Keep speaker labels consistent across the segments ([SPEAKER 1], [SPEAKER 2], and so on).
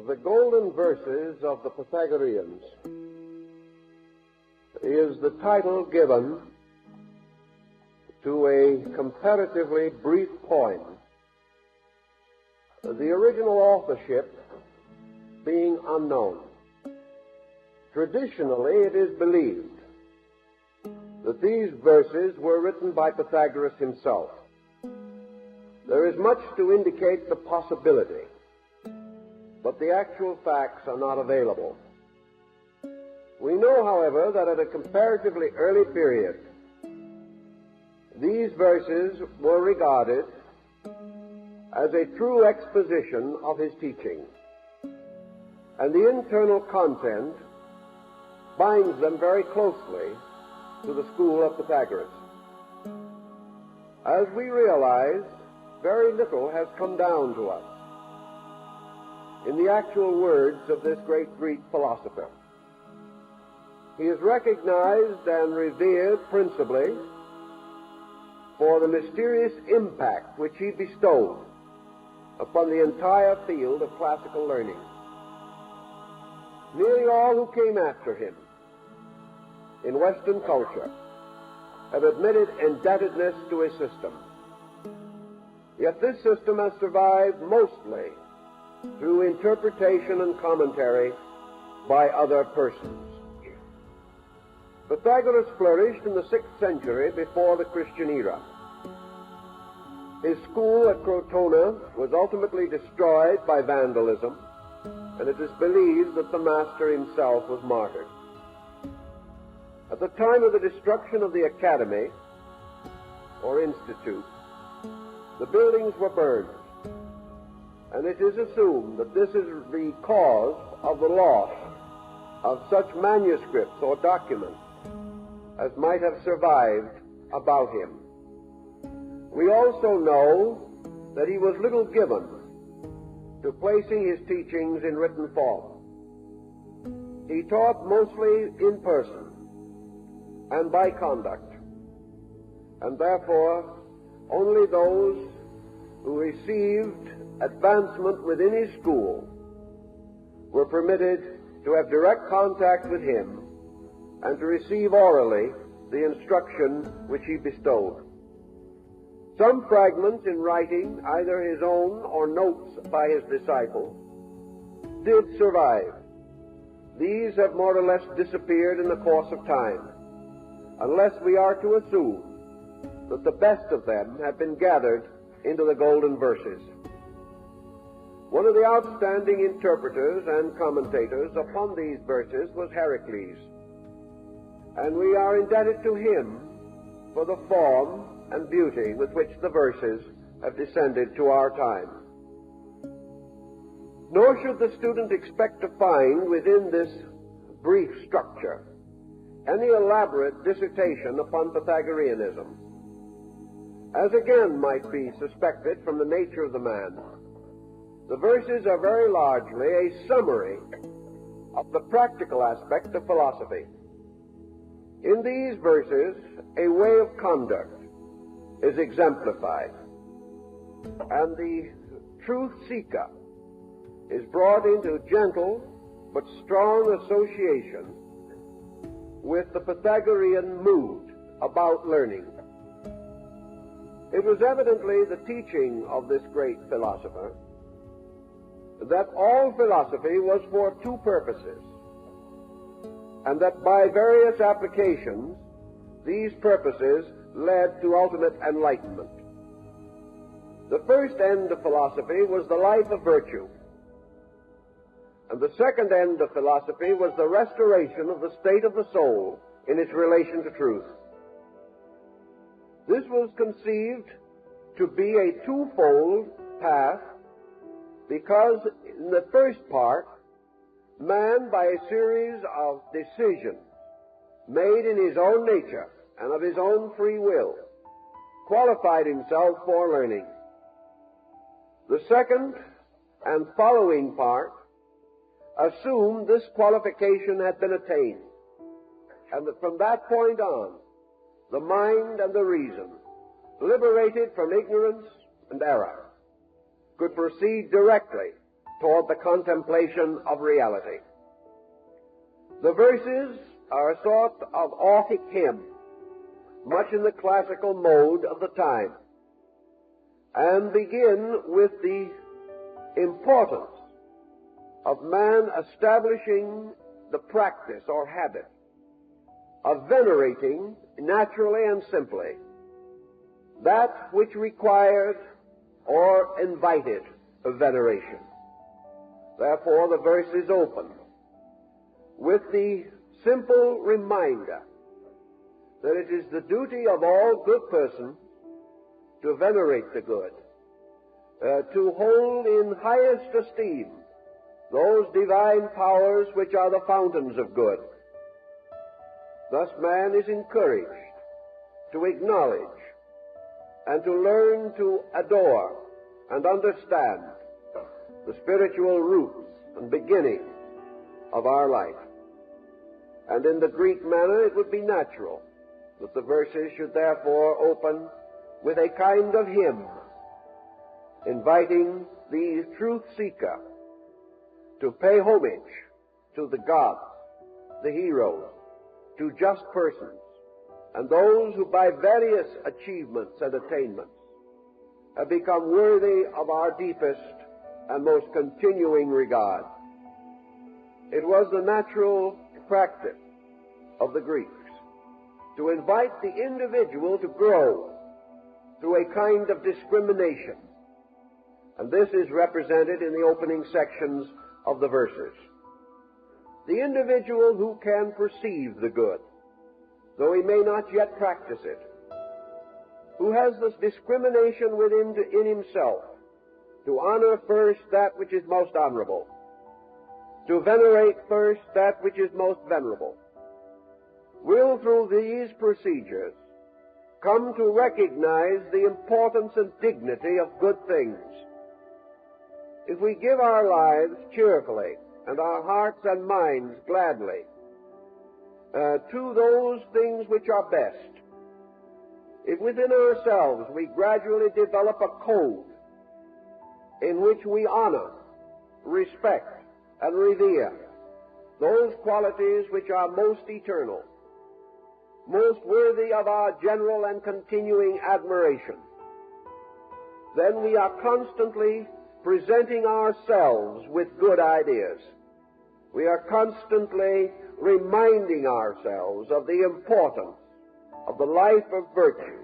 [SPEAKER 1] The Golden Verses of the Pythagoreans is the title given to a comparatively brief poem, the original authorship being unknown. Traditionally, it is believed that these verses were written by Pythagoras himself. There is much to indicate the possibility, but the actual facts are not available. We know, however, that at a comparatively early period, these verses were regarded as a true exposition of his teaching, and the internal content binds them very closely to the school of Pythagoras. As we realize, very little has come down to us in the actual words of this great Greek philosopher. He is recognized and revered principally for the mysterious impact which he bestowed upon the entire field of classical learning. Nearly all who came after him in Western culture have admitted indebtedness to his system. Yet this system has survived mostly through interpretation and commentary by other persons. Pythagoras flourished in the 6th century before the Christian era. His school at Crotona was ultimately destroyed by vandalism, and it is believed that the master himself was martyred. At the time of the destruction of the academy, or institute, the buildings were burned, and it is assumed that this is the cause of the loss of such manuscripts or documents as might have survived about him. We also know that he was little given to placing his teachings in written form. He taught mostly in person and by conduct, and therefore only those who received advancement within his school were permitted to have direct contact with him and to receive orally the instruction which he bestowed. Some fragments in writing, either his own or notes by his disciples, did survive. These have more or less disappeared in the course of time, unless we are to assume that the best of them have been gathered into the Golden Verses. One of the outstanding interpreters and commentators upon these verses was Heracles, and we are indebted to him for the form and beauty with which the verses have descended to our time. Nor should the student expect to find within this brief structure any elaborate dissertation upon Pythagoreanism, as again might be suspected from the nature of the man. The verses are very largely a summary of the practical aspect of philosophy. In these verses, a way of conduct is exemplified, and the truth seeker is brought into gentle but strong association with the Pythagorean mood about learning. It was evidently the teaching of this great philosopher that all philosophy was for two purposes, and that by various applications these purposes led to ultimate enlightenment. The first end of philosophy was the life of virtue, and the second end of philosophy was the restoration of the state of the soul in its relation to truth. This was conceived to be a twofold path, because in the first part, man, by a series of decisions made in his own nature and of his own free will, qualified himself for learning. The second and following part assumed this qualification had been attained, and that from that point on, the mind and the reason, liberated from ignorance and error, could proceed directly toward the contemplation of reality. The verses are a sort of orphic hymn, much in the classical mode of the time, and begin with the importance of man establishing the practice or habit of venerating naturally and simply that which required or invited veneration. Therefore, the verse is opened with the simple reminder that it is the duty of all good persons to venerate the good, to hold in highest esteem those divine powers which are the fountains of good. Thus man is encouraged to acknowledge and to learn to adore and understand the spiritual roots and beginning of our life. And in the Greek manner, it would be natural that the verses should therefore open with a kind of hymn, inviting the truth seeker to pay homage to the gods, the heroes, to just persons, and those who by various achievements and attainments have become worthy of our deepest and most continuing regard. It was the natural practice of the Greeks to invite the individual to grow through a kind of discrimination, and this is represented in the opening sections of the verses. The individual who can perceive the good, though he may not yet practice it, who has this discrimination within in himself to honor first that which is most honorable, to venerate first that which is most venerable, will through these procedures come to recognize the importance and dignity of good things. If we give our lives cheerfully and our hearts and minds gladly to those things which are best, if within ourselves we gradually develop a code in which we honor, respect, and revere those qualities which are most eternal, most worthy of our general and continuing admiration, then we are constantly presenting ourselves with good ideas. We are constantly reminding ourselves of the importance of the life of virtue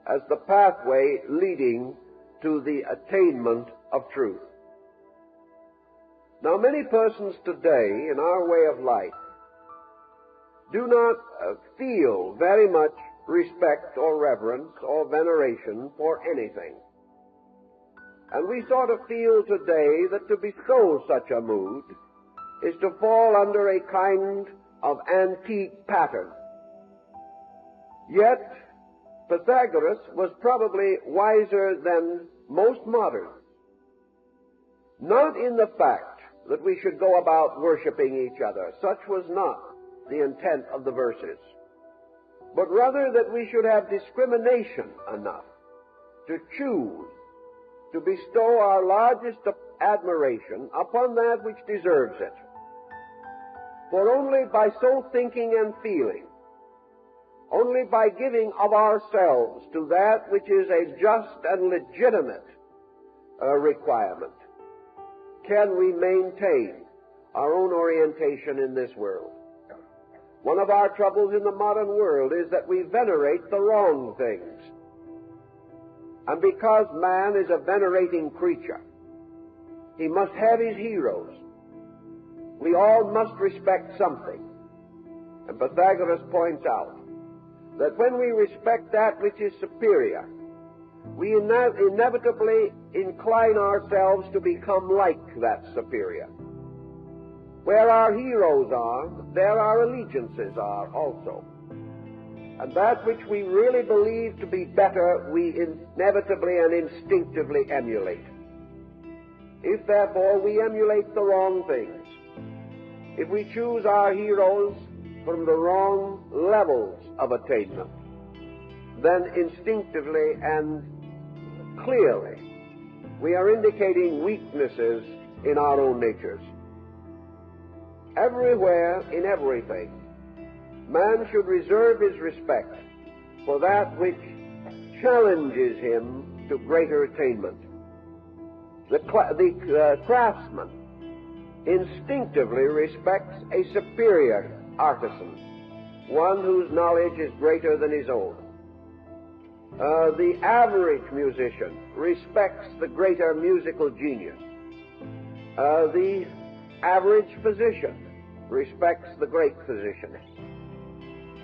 [SPEAKER 1] as the pathway leading to the attainment of truth. Now, many persons today in our way of life do not feel very much respect or reverence or veneration for anything. And we sort of feel today that to bestow such a mood is to fall under a kind of antique pattern. Yet, Pythagoras was probably wiser than most moderns, not in the fact that we should go about worshiping each other. Such was not the intent of the verses, but rather that we should have discrimination enough to choose to bestow our largest admiration upon that which deserves it. For only by so thinking and feeling, only by giving of ourselves to that which is a just and legitimate requirement, can we maintain our own orientation in this world. One of our troubles in the modern world is that we venerate the wrong things. And because man is a venerating creature, he must have his heroes. We all must respect something. And Pythagoras points out that when we respect that which is superior, we inevitably incline ourselves to become like that superior. Where our heroes are, there our allegiances are also. And that which we really believe to be better, we inevitably and instinctively emulate. If, therefore, we emulate the wrong things, if we choose our heroes from the wrong levels of attainment, then instinctively and clearly we are indicating weaknesses in our own natures. Everywhere, in everything, man should reserve his respect for that which challenges him to greater attainment. The craftsman instinctively respects a superior artisan, one whose knowledge is greater than his own. The average musician respects the greater musical genius. The average physician respects the great physician.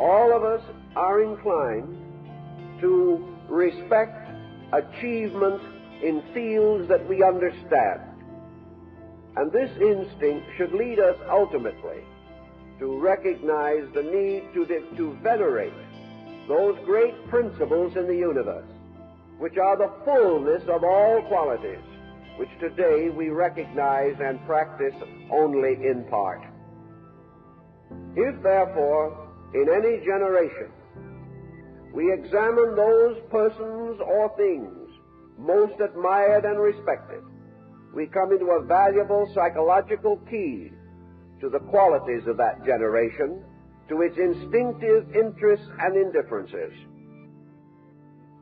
[SPEAKER 1] All of us are inclined to respect achievement in fields that we understand. And this instinct should lead us ultimately to recognize the need to venerate those great principles in the universe, which are the fullness of all qualities, which today we recognize and practice only in part. If, therefore, in any generation, we examine those persons or things most admired and respected, we come into a valuable psychological key to the qualities of that generation, to its instinctive interests and indifferences.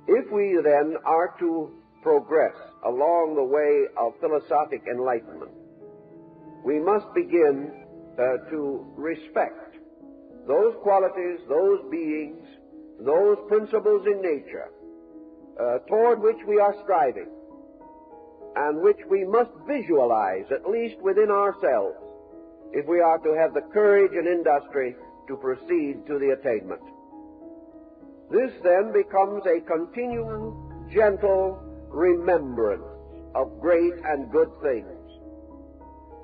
[SPEAKER 1] If we then are to progress along the way of philosophic enlightenment, we must begin to respect those qualities, those beings, those principles in nature toward which we are striving, and which we must visualize, at least within ourselves, if we are to have the courage and industry to proceed to the attainment. This then becomes a continual, gentle remembrance of great and good things,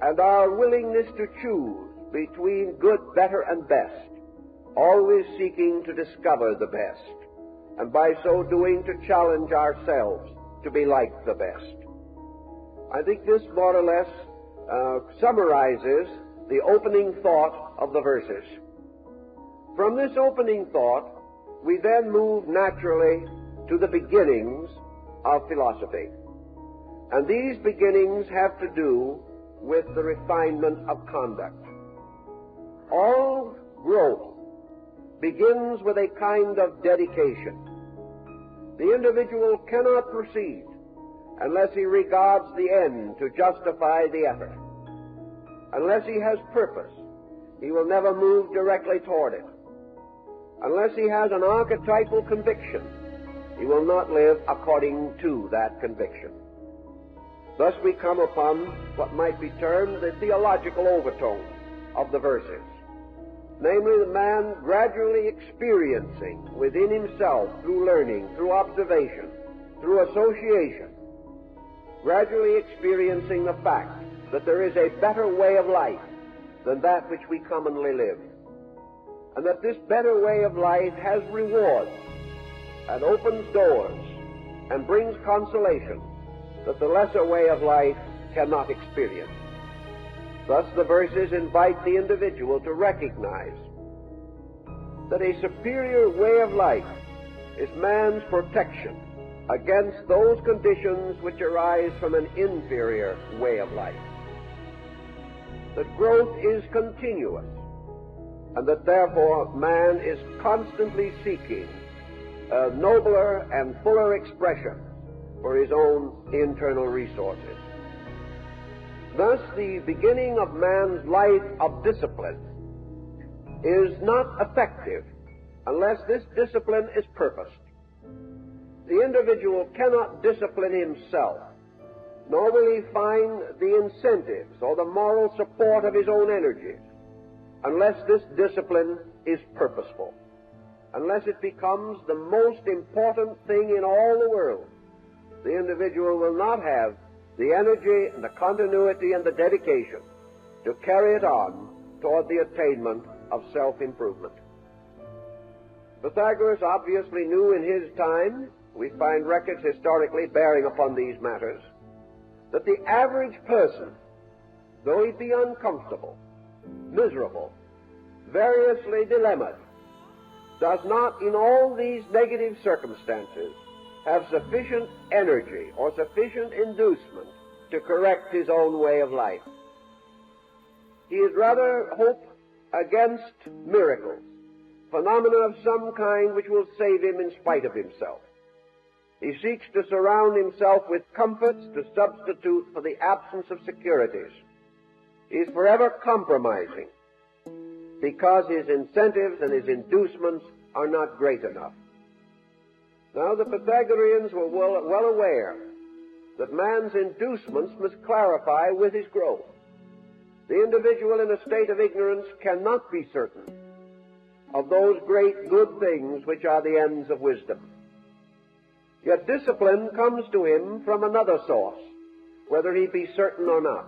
[SPEAKER 1] and our willingness to choose between good, better, and best, always seeking to discover the best, and by so doing to challenge ourselves to be like the best. I think this more or less summarizes the opening thought of the verses. From this opening thought, we then move naturally to the beginnings of philosophy. And these beginnings have to do with the refinement of conduct. All growth begins with a kind of dedication. The individual cannot proceed unless he regards the end to justify the effort. Unless he has purpose, he will never move directly toward it. Unless he has an archetypal conviction, he will not live according to that conviction. Thus we come upon what might be termed the theological overtone of the verses, namely the man gradually experiencing within himself, through learning, through observation, through association, gradually experiencing the fact that there is a better way of life than that which we commonly live, and that this better way of life has rewards and opens doors and brings consolation that the lesser way of life cannot experience. Thus the verses invite the individual to recognize that a superior way of life is man's protection against those conditions which arise from an inferior way of life. That growth is continuous, and that therefore man is constantly seeking a nobler and fuller expression for his own internal resources. Thus, the beginning of man's life of discipline is not effective unless this discipline is purposed. The individual cannot discipline himself, nor will he find the incentives or the moral support of his own energies unless this discipline is purposeful, unless it becomes the most important thing in all the world. The individual will not have the energy and the continuity and the dedication to carry it on toward the attainment of self-improvement. Pythagoras obviously knew in his time, we find records historically bearing upon these matters, that the average person, though he be uncomfortable, miserable, variously dilemmaed, does not in all these negative circumstances have sufficient energy or sufficient inducement to correct his own way of life. He is rather hope against miracles, phenomena of some kind which will save him in spite of himself. He seeks to surround himself with comforts to substitute for the absence of securities. He is forever compromising because his incentives and his inducements are not great enough. Now, the Pythagoreans were well aware that man's inducements must clarify with his growth. The individual in a state of ignorance cannot be certain of those great good things which are the ends of wisdom. Yet discipline comes to him from another source, whether he be certain or not.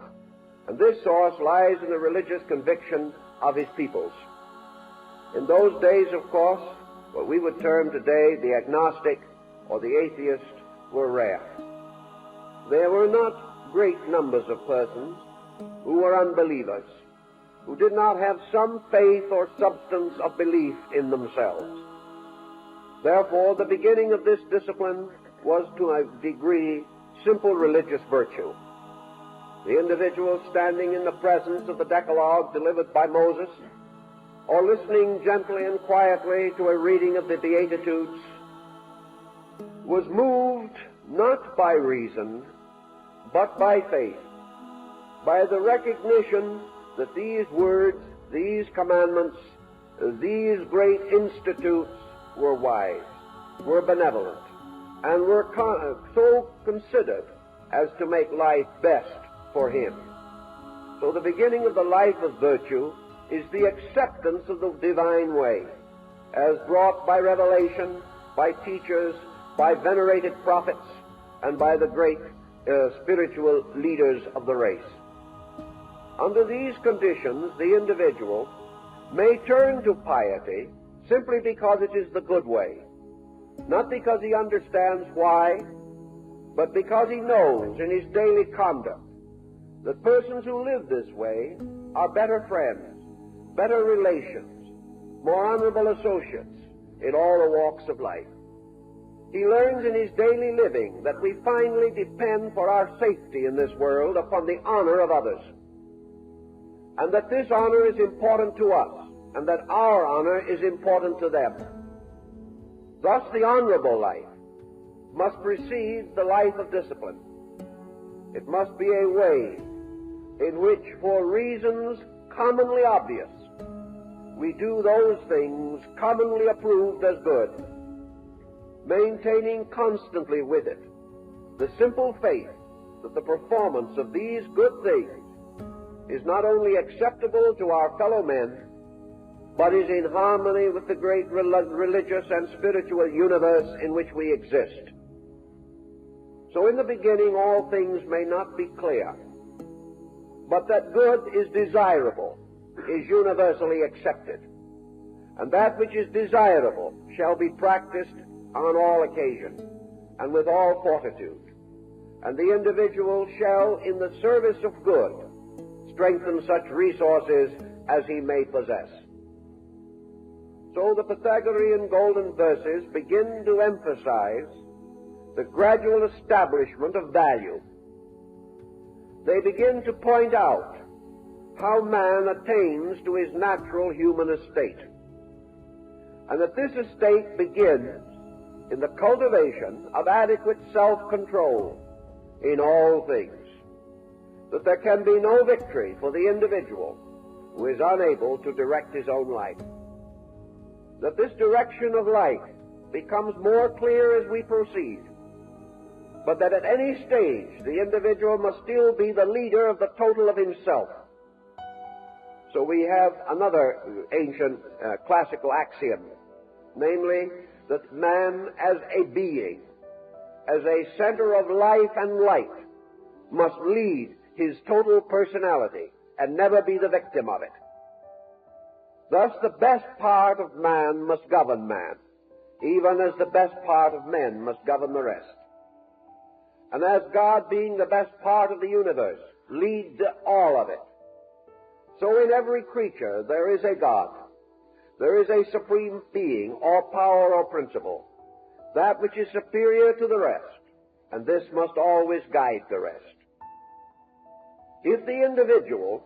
[SPEAKER 1] And this source lies in the religious conviction of his peoples. In those days, of course, what we would term today the agnostic or the atheist were rare. There were not great numbers of persons who were unbelievers, who did not have some faith or substance of belief in themselves. Therefore, the beginning of this discipline was to a degree simple religious virtue. The individual standing in the presence of the Decalogue delivered by Moses, or listening gently and quietly to a reading of the Beatitudes, was moved not by reason, but by faith, by the recognition that these words, these commandments, these great institutes were wise, were benevolent, and were so considered as to make life best for him. So the beginning of the life of virtue is the acceptance of the divine way, as brought by revelation, by teachers, by venerated prophets, and by the great spiritual leaders of the race. Under these conditions, the individual may turn to piety simply because it is the good way, not because he understands why, but because he knows in his daily conduct that persons who live this way are better friends, better relations, more honorable associates in all the walks of life. He learns in his daily living that we finally depend for our safety in this world upon the honor of others, and that this honor is important to us, and that our honor is important to them. Thus, the honorable life must precede the life of discipline. It must be a way in which, for reasons commonly obvious, we do those things commonly approved as good, maintaining constantly with it the simple faith that the performance of these good things is not only acceptable to our fellow men, but is in harmony with the great religious and spiritual universe in which we exist. So in the beginning all things may not be clear, but that good is desirable is universally accepted, and that which is desirable shall be practiced on all occasions and with all fortitude, and the individual shall, in the service of good, strengthen such resources as he may possess. So the Pythagorean Golden Verses begin to emphasize the gradual establishment of value. They begin to point out how man attains to his natural human estate, and that this estate begins in the cultivation of adequate self-control in all things, that there can be no victory for the individual who is unable to direct his own life, that this direction of life becomes more clear as we proceed, but that at any stage the individual must still be the leader of the total of himself. So we have another ancient classical axiom, namely that man as a being, as a center of life and light, must lead his total personality and never be the victim of it. Thus the best part of man must govern man, even as the best part of men must govern the rest. And as God, being the best part of the universe, leads all of it, so in every creature there is a God. There is a supreme being, or power, or principle, that which is superior to the rest, and this must always guide the rest. If the individual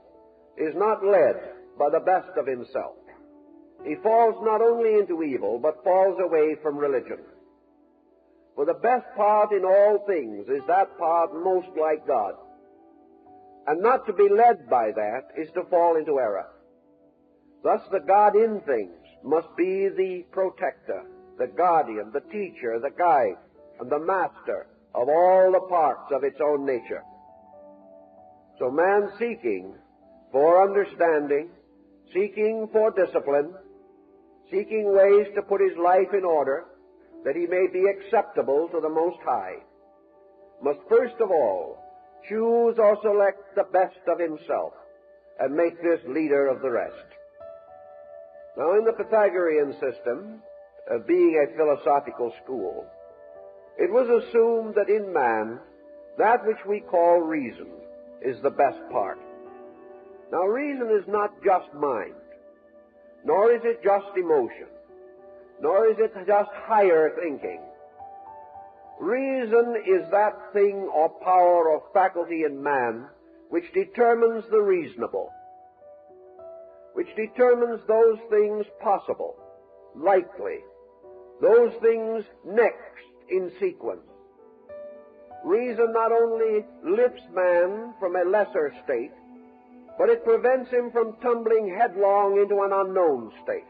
[SPEAKER 1] is not led by the best of himself, he falls not only into evil, but falls away from religion. For the best part in all things is that part most like God. And not to be led by that is to fall into error. Thus the God in things must be the protector, the guardian, the teacher, the guide, and the master of all the parts of its own nature. So man seeking for understanding, seeking for discipline, seeking ways to put his life in order that he may be acceptable to the Most High, must first of all choose or select the best of himself and make this leader of the rest. Now, in the Pythagorean system, being a philosophical school, it was assumed that in man, that which we call reason is the best part. Now, reason is not just mind, nor is it just emotion, nor is it just higher thinking. Reason is that thing or power or faculty in man which determines the reasonable, which determines those things possible, likely, those things next in sequence. Reason not only lifts man from a lesser state, but it prevents him from tumbling headlong into an unknown state.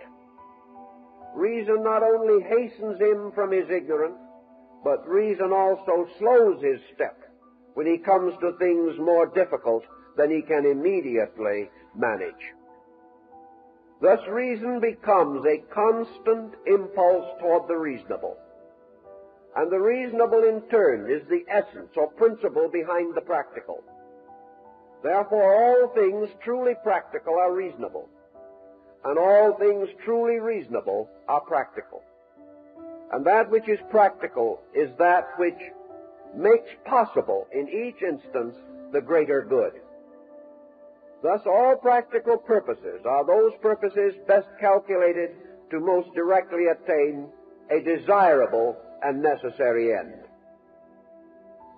[SPEAKER 1] Reason not only hastens him from his ignorance, but reason also slows his step when he comes to things more difficult than he can immediately manage. Thus reason becomes a constant impulse toward the reasonable. And the reasonable in turn is the essence or principle behind the practical. Therefore all things truly practical are reasonable, and all things truly reasonable are practical. And that which is practical is that which makes possible in each instance the greater good. Thus all practical purposes are those purposes best calculated to most directly attain a desirable and necessary end.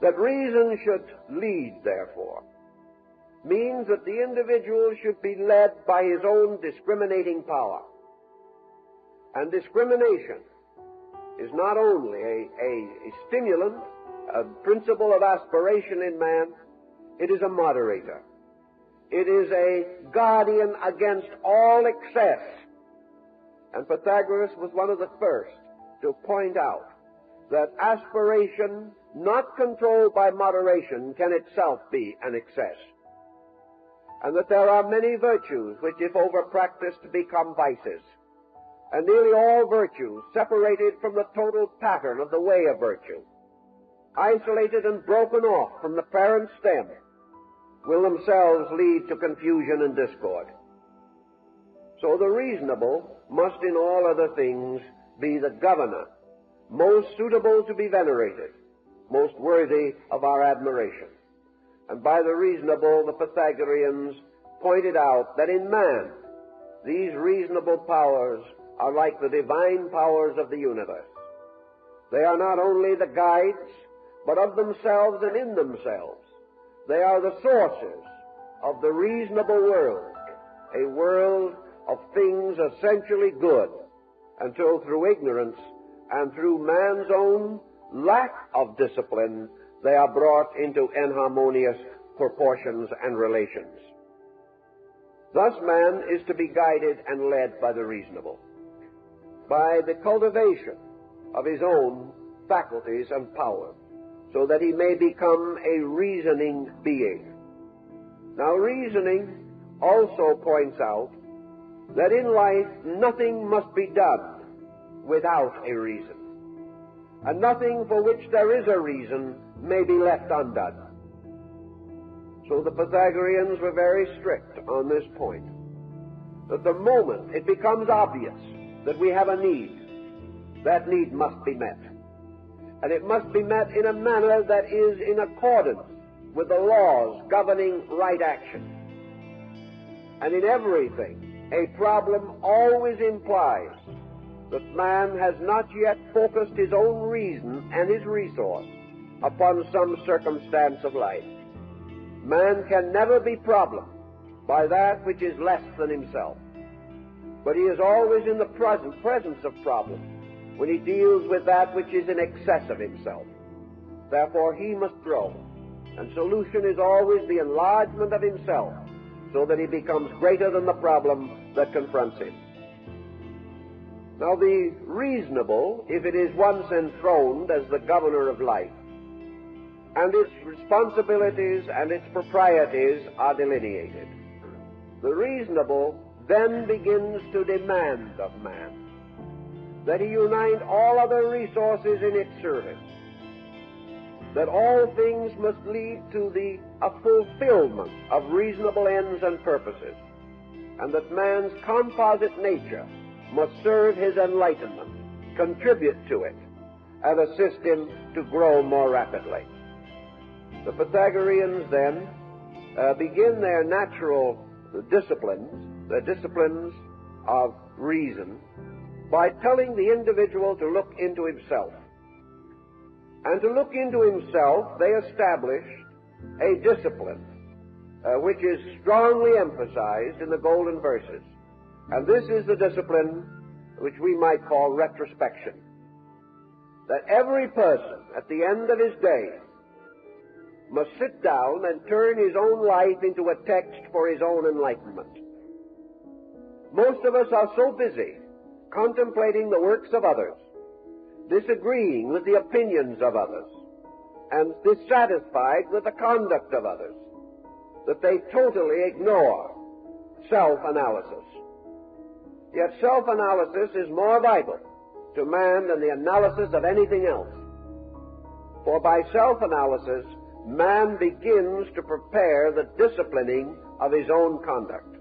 [SPEAKER 1] That reason should lead, therefore, means that the individual should be led by his own discriminating power. And discrimination is not only a stimulant, a principle of aspiration in man, it is a moderator. It is a guardian against all excess. And Pythagoras was one of the first to point out that aspiration not controlled by moderation can itself be an excess. And that there are many virtues which, if over-practiced, become vices. And nearly all virtues, separated from the total pattern of the way of virtue, isolated and broken off from the parent stem, will themselves lead to confusion and discord. So the reasonable must in all other things be the governor, most suitable to be venerated, most worthy of our admiration. And by the reasonable, the Pythagoreans pointed out that in man, these reasonable powers are like the divine powers of the universe. They are not only the guides, but of themselves and in themselves. They are the sources of the reasonable world, a world of things essentially good, until through ignorance and through man's own lack of discipline, they are brought into inharmonious proportions and relations. Thus man is to be guided and led by the reasonable, by the cultivation of his own faculties and powers, so that he may become a reasoning being. Now reasoning also points out that in life nothing must be done without a reason, and nothing for which there is a reason may be left undone. So the Pythagoreans were very strict on this point, that the moment it becomes obvious that we have a need, that need must be met. And it must be met in a manner that is in accordance with the laws governing right action. And in everything, a problem always implies that man has not yet focused his own reason and his resource upon some circumstance of life. Man can never be problemed by that which is less than himself, but he is always in the presence of problems when he deals with that which is in excess of himself. Therefore he must grow, and solution is always the enlargement of himself, so that he becomes greater than the problem that confronts him. Now the reasonable, if it is once enthroned as the governor of life, and its responsibilities and its proprieties are delineated, the reasonable then begins to demand of man that he unite all other resources in its service, that all things must lead to a fulfillment of reasonable ends and purposes, and that man's composite nature must serve his enlightenment, contribute to it, and assist him to grow more rapidly. The Pythagoreans then begin their natural disciplines, the disciplines of reason, by telling the individual to look into himself. And to look into himself, they established a discipline which is strongly emphasized in the Golden Verses. And this is the discipline which we might call retrospection. That every person at the end of his day must sit down and turn his own life into a text for his own enlightenment. Most of us are so busy contemplating the works of others, disagreeing with the opinions of others, and dissatisfied with the conduct of others, that they totally ignore self-analysis. Yet self-analysis is more vital to man than the analysis of anything else. For by self-analysis, man begins to prepare the disciplining of his own conduct.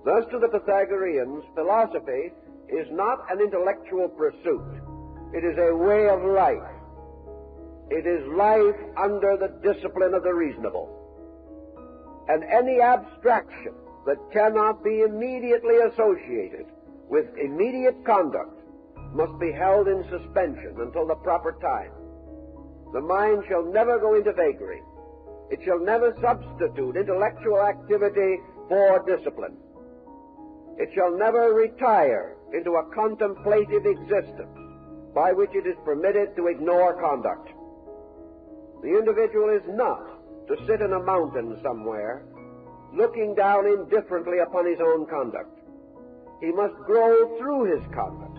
[SPEAKER 1] Thus, to the Pythagoreans, philosophy is not an intellectual pursuit. It is a way of life. It is life under the discipline of the reasonable. And any abstraction that cannot be immediately associated with immediate conduct must be held in suspension until the proper time. The mind shall never go into vagary. It shall never substitute intellectual activity for discipline. It shall never retire into a contemplative existence by which it is permitted to ignore conduct. The individual is not to sit in a mountain somewhere looking down indifferently upon his own conduct. He must grow through his conduct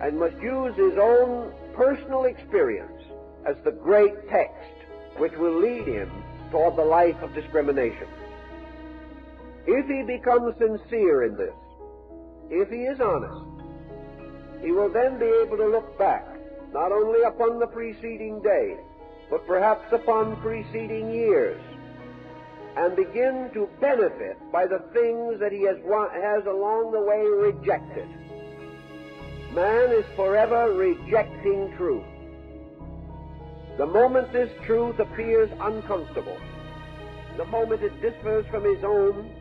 [SPEAKER 1] and must use his own personal experience as the great text which will lead him toward the life of discrimination. If he becomes sincere in this, if he is honest, he will then be able to look back not only upon the preceding day, but perhaps upon preceding years, and begin to benefit by the things that he has along the way rejected. Man is forever rejecting truth. The moment this truth appears uncomfortable, the moment it differs from his own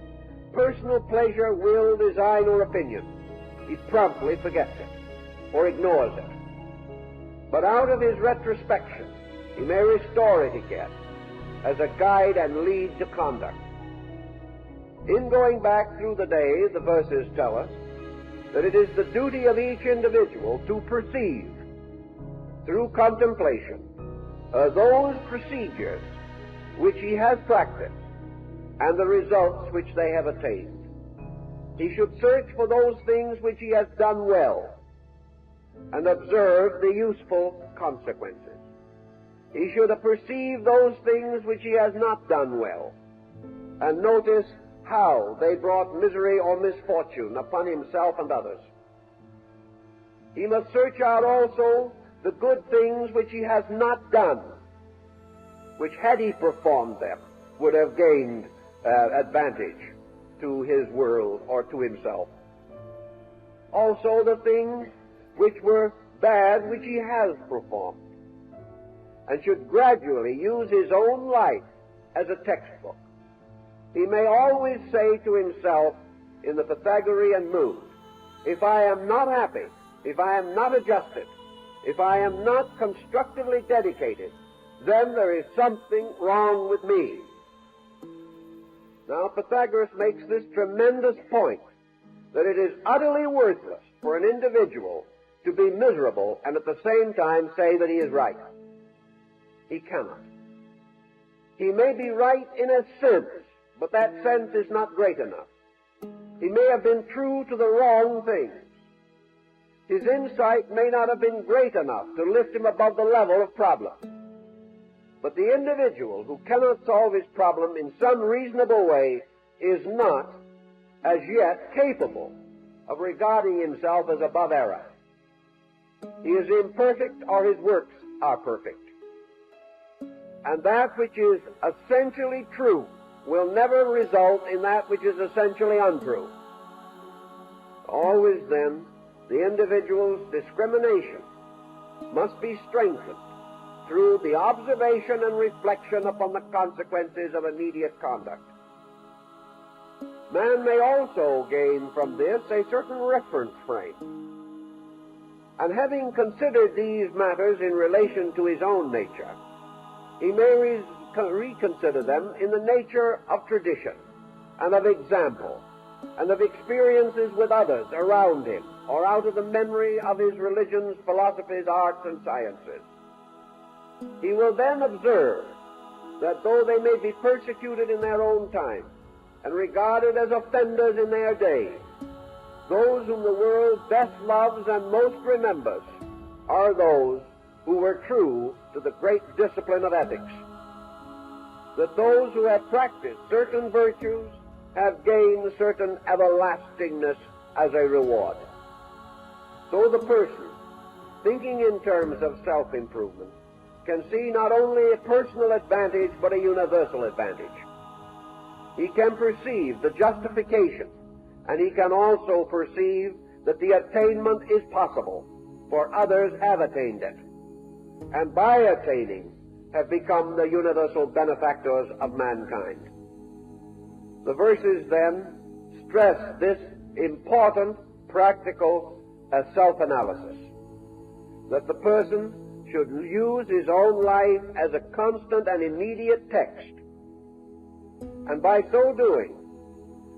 [SPEAKER 1] personal pleasure, will, design, or opinion, he promptly forgets it or ignores it. But out of his retrospection, he may restore it again as a guide and lead to conduct. In going back through the day, the verses tell us that it is the duty of each individual to perceive, through contemplation, those procedures which he has practiced and the results which they have attained. He should search for those things which he has done well and observe the useful consequences. He should perceive those things which he has not done well and notice how they brought misery or misfortune upon himself and others. He must search out also the good things which he has not done, which had he performed them would have gained advantage to his world or to himself. Also the things which were bad which he has performed, and should gradually use his own life as a textbook. He may always say to himself in the Pythagorean mood, if I am not happy, if I am not adjusted, if I am not constructively dedicated, then there is something wrong with me. Now, Pythagoras makes this tremendous point, that it is utterly worthless for an individual to be miserable and at the same time say that he is right. He cannot. He may be right in a sense, but that sense is not great enough. He may have been true to the wrong things. His insight may not have been great enough to lift him above the level of problems. But the individual who cannot solve his problem in some reasonable way is not, as yet, capable of regarding himself as above error. He is imperfect, or his works are perfect. And that which is essentially true will never result in that which is essentially untrue. Always, then, the individual's discrimination must be strengthened through the observation and reflection upon the consequences of immediate conduct. Man may also gain from this a certain reference frame. And having considered these matters in relation to his own nature, he may reconsider them in the nature of tradition and of example and of experiences with others around him or out of the memory of his religions, philosophies, arts, and sciences. He will then observe that though they may be persecuted in their own time and regarded as offenders in their day, those whom the world best loves and most remembers are those who were true to the great discipline of ethics. That those who have practiced certain virtues have gained certain everlastingness as a reward. So the person, thinking in terms of self-improvement, can see not only a personal advantage but a universal advantage. He can perceive the justification, and he can also perceive that the attainment is possible, for others have attained it, and by attaining have become the universal benefactors of mankind. The verses then stress this important, practical self-analysis, that the person should use his own life as a constant and immediate text, and by so doing,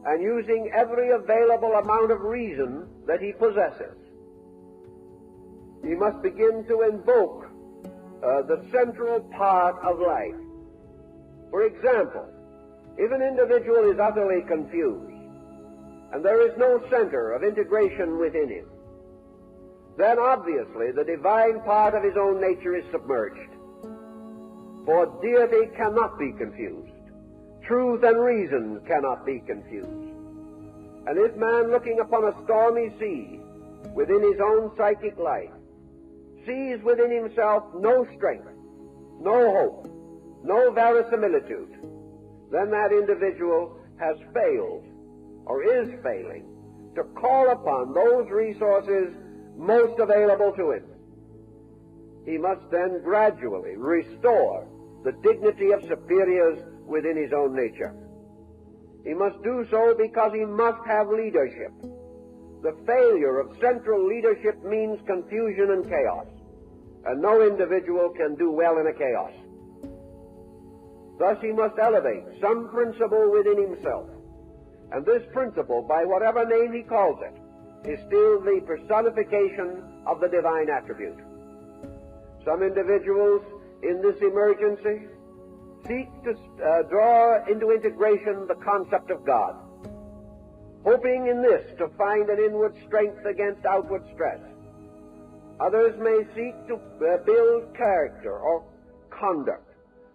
[SPEAKER 1] and using every available amount of reason that he possesses, he must begin to invoke the central part of life. For example, if an individual is utterly confused, and there is no center of integration within him, then obviously the divine part of his own nature is submerged. For deity cannot be confused. Truth and reason cannot be confused. And if man, looking upon a stormy sea within his own psychic life, sees within himself no strength, no hope, no verisimilitude, then that individual has failed, or is failing, to call upon those resources most available to him. He must then gradually restore the dignity of superiors within his own nature. He must do so because he must have leadership. The failure of central leadership means confusion and chaos, and no individual can do well in a chaos. Thus he must elevate some principle within himself, and this principle, by whatever name he calls it, is still the personification of the divine attribute. Some individuals in this emergency seek to draw into integration the concept of God, hoping in this to find an inward strength against outward stress. Others may seek to build character or conduct.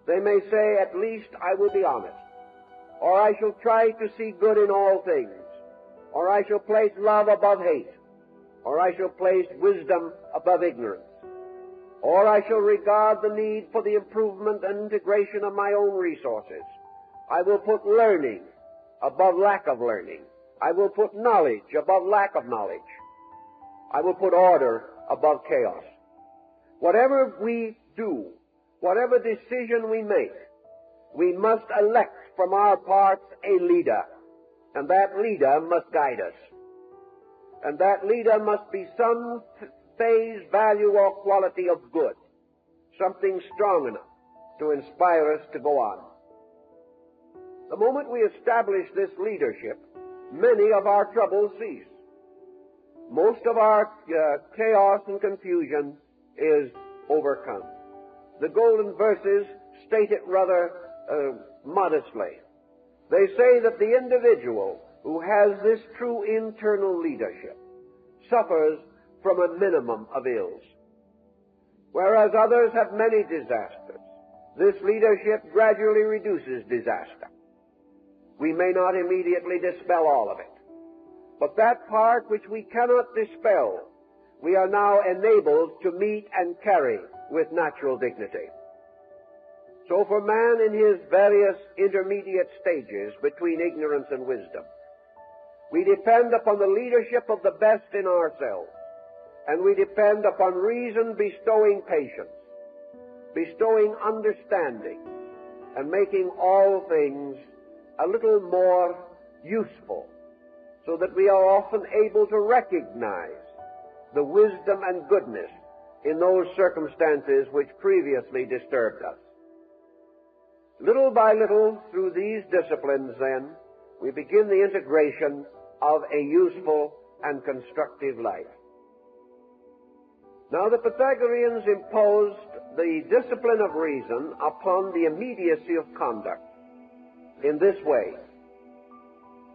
[SPEAKER 1] They may say, at least I will be honest, or I shall try to see good in all things, or I shall place love above hate, or I shall place wisdom above ignorance, or I shall regard the need for the improvement and integration of my own resources. I will put learning above lack of learning. I will put knowledge above lack of knowledge. I will put order above chaos. Whatever we do, whatever decision we make, we must elect from our parts a leader, and that leader must guide us. And that leader must be some phase, value, or quality of good, something strong enough to inspire us to go on. The moment we establish this leadership, many of our troubles cease. Most of our chaos and confusion is overcome. The Golden Verses state it rather modestly. They say that the individual who has this true internal leadership suffers from a minimum of ills, whereas others have many disasters. This leadership gradually reduces disaster. We may not immediately dispel all of it, but that part which we cannot dispel, we are now enabled to meet and carry with natural dignity. So for man in his various intermediate stages between ignorance and wisdom, we depend upon the leadership of the best in ourselves, and we depend upon reason bestowing patience, bestowing understanding, and making all things a little more useful, so that we are often able to recognize the wisdom and goodness in those circumstances which previously disturbed us. Little by little, through these disciplines, then, we begin the integration of a useful and constructive life. Now, the Pythagoreans imposed the discipline of reason upon the immediacy of conduct in this way.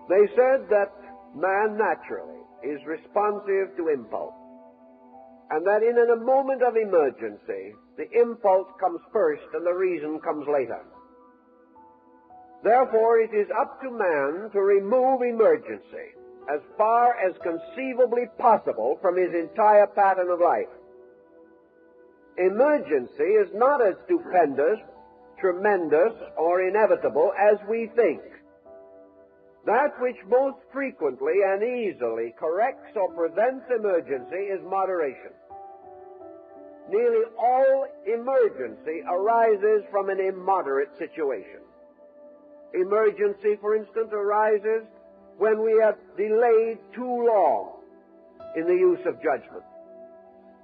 [SPEAKER 1] They said that man naturally is responsive to impulse, and that in a moment of emergency, the impulse comes first and the reason comes later. Therefore, it is up to man to remove emergency as far as conceivably possible from his entire pattern of life. Emergency is not as stupendous, tremendous, or inevitable as we think. That which most frequently and easily corrects or prevents emergency is moderation. Nearly all emergency arises from an immoderate situation. Emergency, for instance, arises when we have delayed too long in the use of judgment.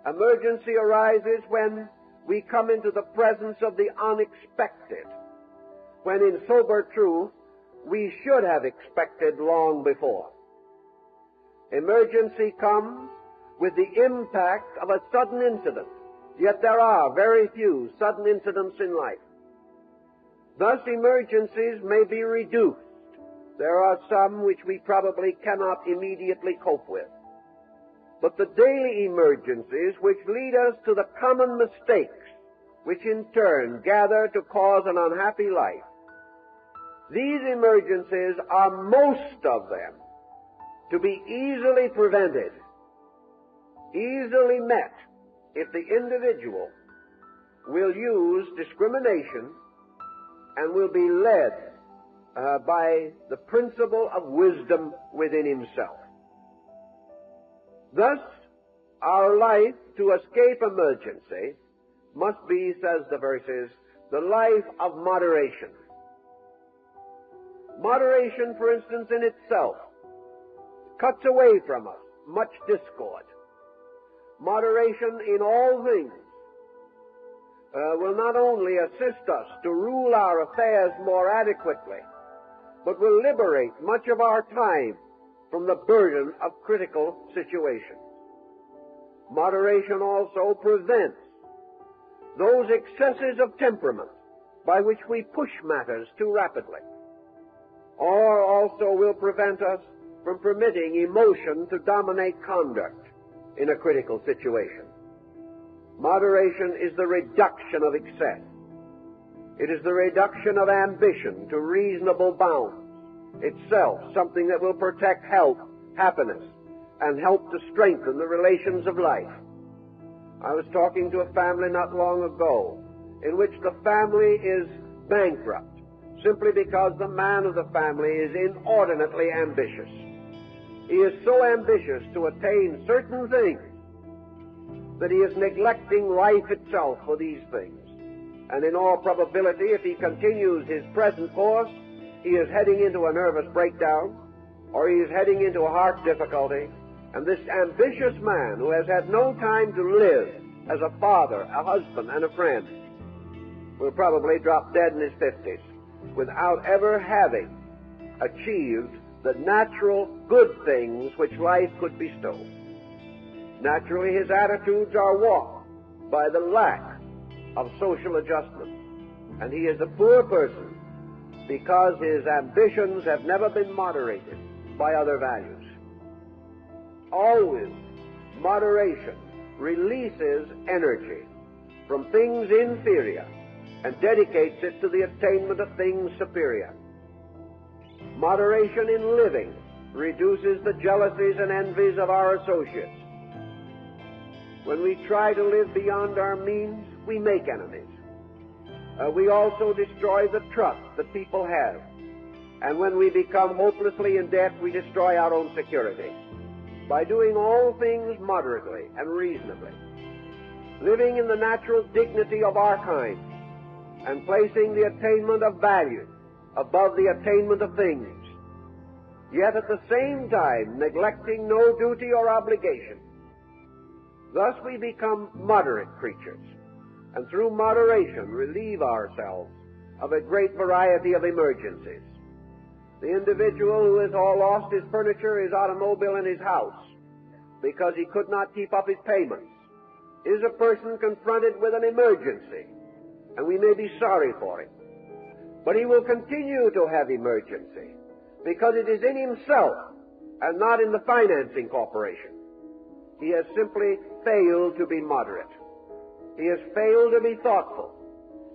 [SPEAKER 1] Emergency arises when we come into the presence of the unexpected, when in sober truth we should have expected long before. Emergency comes with the impact of a sudden incident, yet there are very few sudden incidents in life. Thus, emergencies may be reduced. There are some which we probably cannot immediately cope with. But the daily emergencies which lead us to the common mistakes, which in turn gather to cause an unhappy life, these emergencies are most of them to be easily prevented, easily met, if the individual will use discrimination and will be led by the principle of wisdom within himself. Thus, our life to escape emergency must be, says the verses, the life of moderation. Moderation, for instance, in itself cuts away from us much discord. Moderation in all things will not only assist us to rule our affairs more adequately, but will liberate much of our time from the burden of critical situations. Moderation also prevents those excesses of temperament by which we push matters too rapidly, or also will prevent us from permitting emotion to dominate conduct in a critical situation. Moderation is the reduction of excess. It is the reduction of ambition to reasonable bounds, itself something that will protect health, happiness, and help to strengthen the relations of life. I was talking to a family not long ago in which the family is bankrupt simply because the man of the family is inordinately ambitious. He is so ambitious to attain certain things that he is neglecting life itself for these things. And in all probability, if he continues his present course, he is heading into a nervous breakdown, or he is heading into a heart difficulty. And this ambitious man, who has had no time to live as a father, a husband, and a friend, will probably drop dead in his 50s. without ever having achieved the natural good things which life could bestow. Naturally, his attitudes are warped by the lack of social adjustment, and he is a poor person because his ambitions have never been moderated by other values. Always, moderation releases energy from things inferior and dedicates it to the attainment of things superior. Moderation in living reduces the jealousies and envies of our associates. When we try to live beyond our means, we make enemies. We also destroy the trust that people have. And when we become hopelessly in debt, we destroy our own security. By doing all things moderately and reasonably, living in the natural dignity of our kind, and placing the attainment of value above the attainment of things, yet at the same time neglecting no duty or obligation. Thus we become moderate creatures, and through moderation relieve ourselves of a great variety of emergencies. The individual who has all lost his furniture, his automobile, and his house because he could not keep up his payments is a person confronted with an emergency, and we may be sorry for him. But he will continue to have emergency because it is in himself and not in the financing corporation. He has simply failed to be moderate. He has failed to be thoughtful.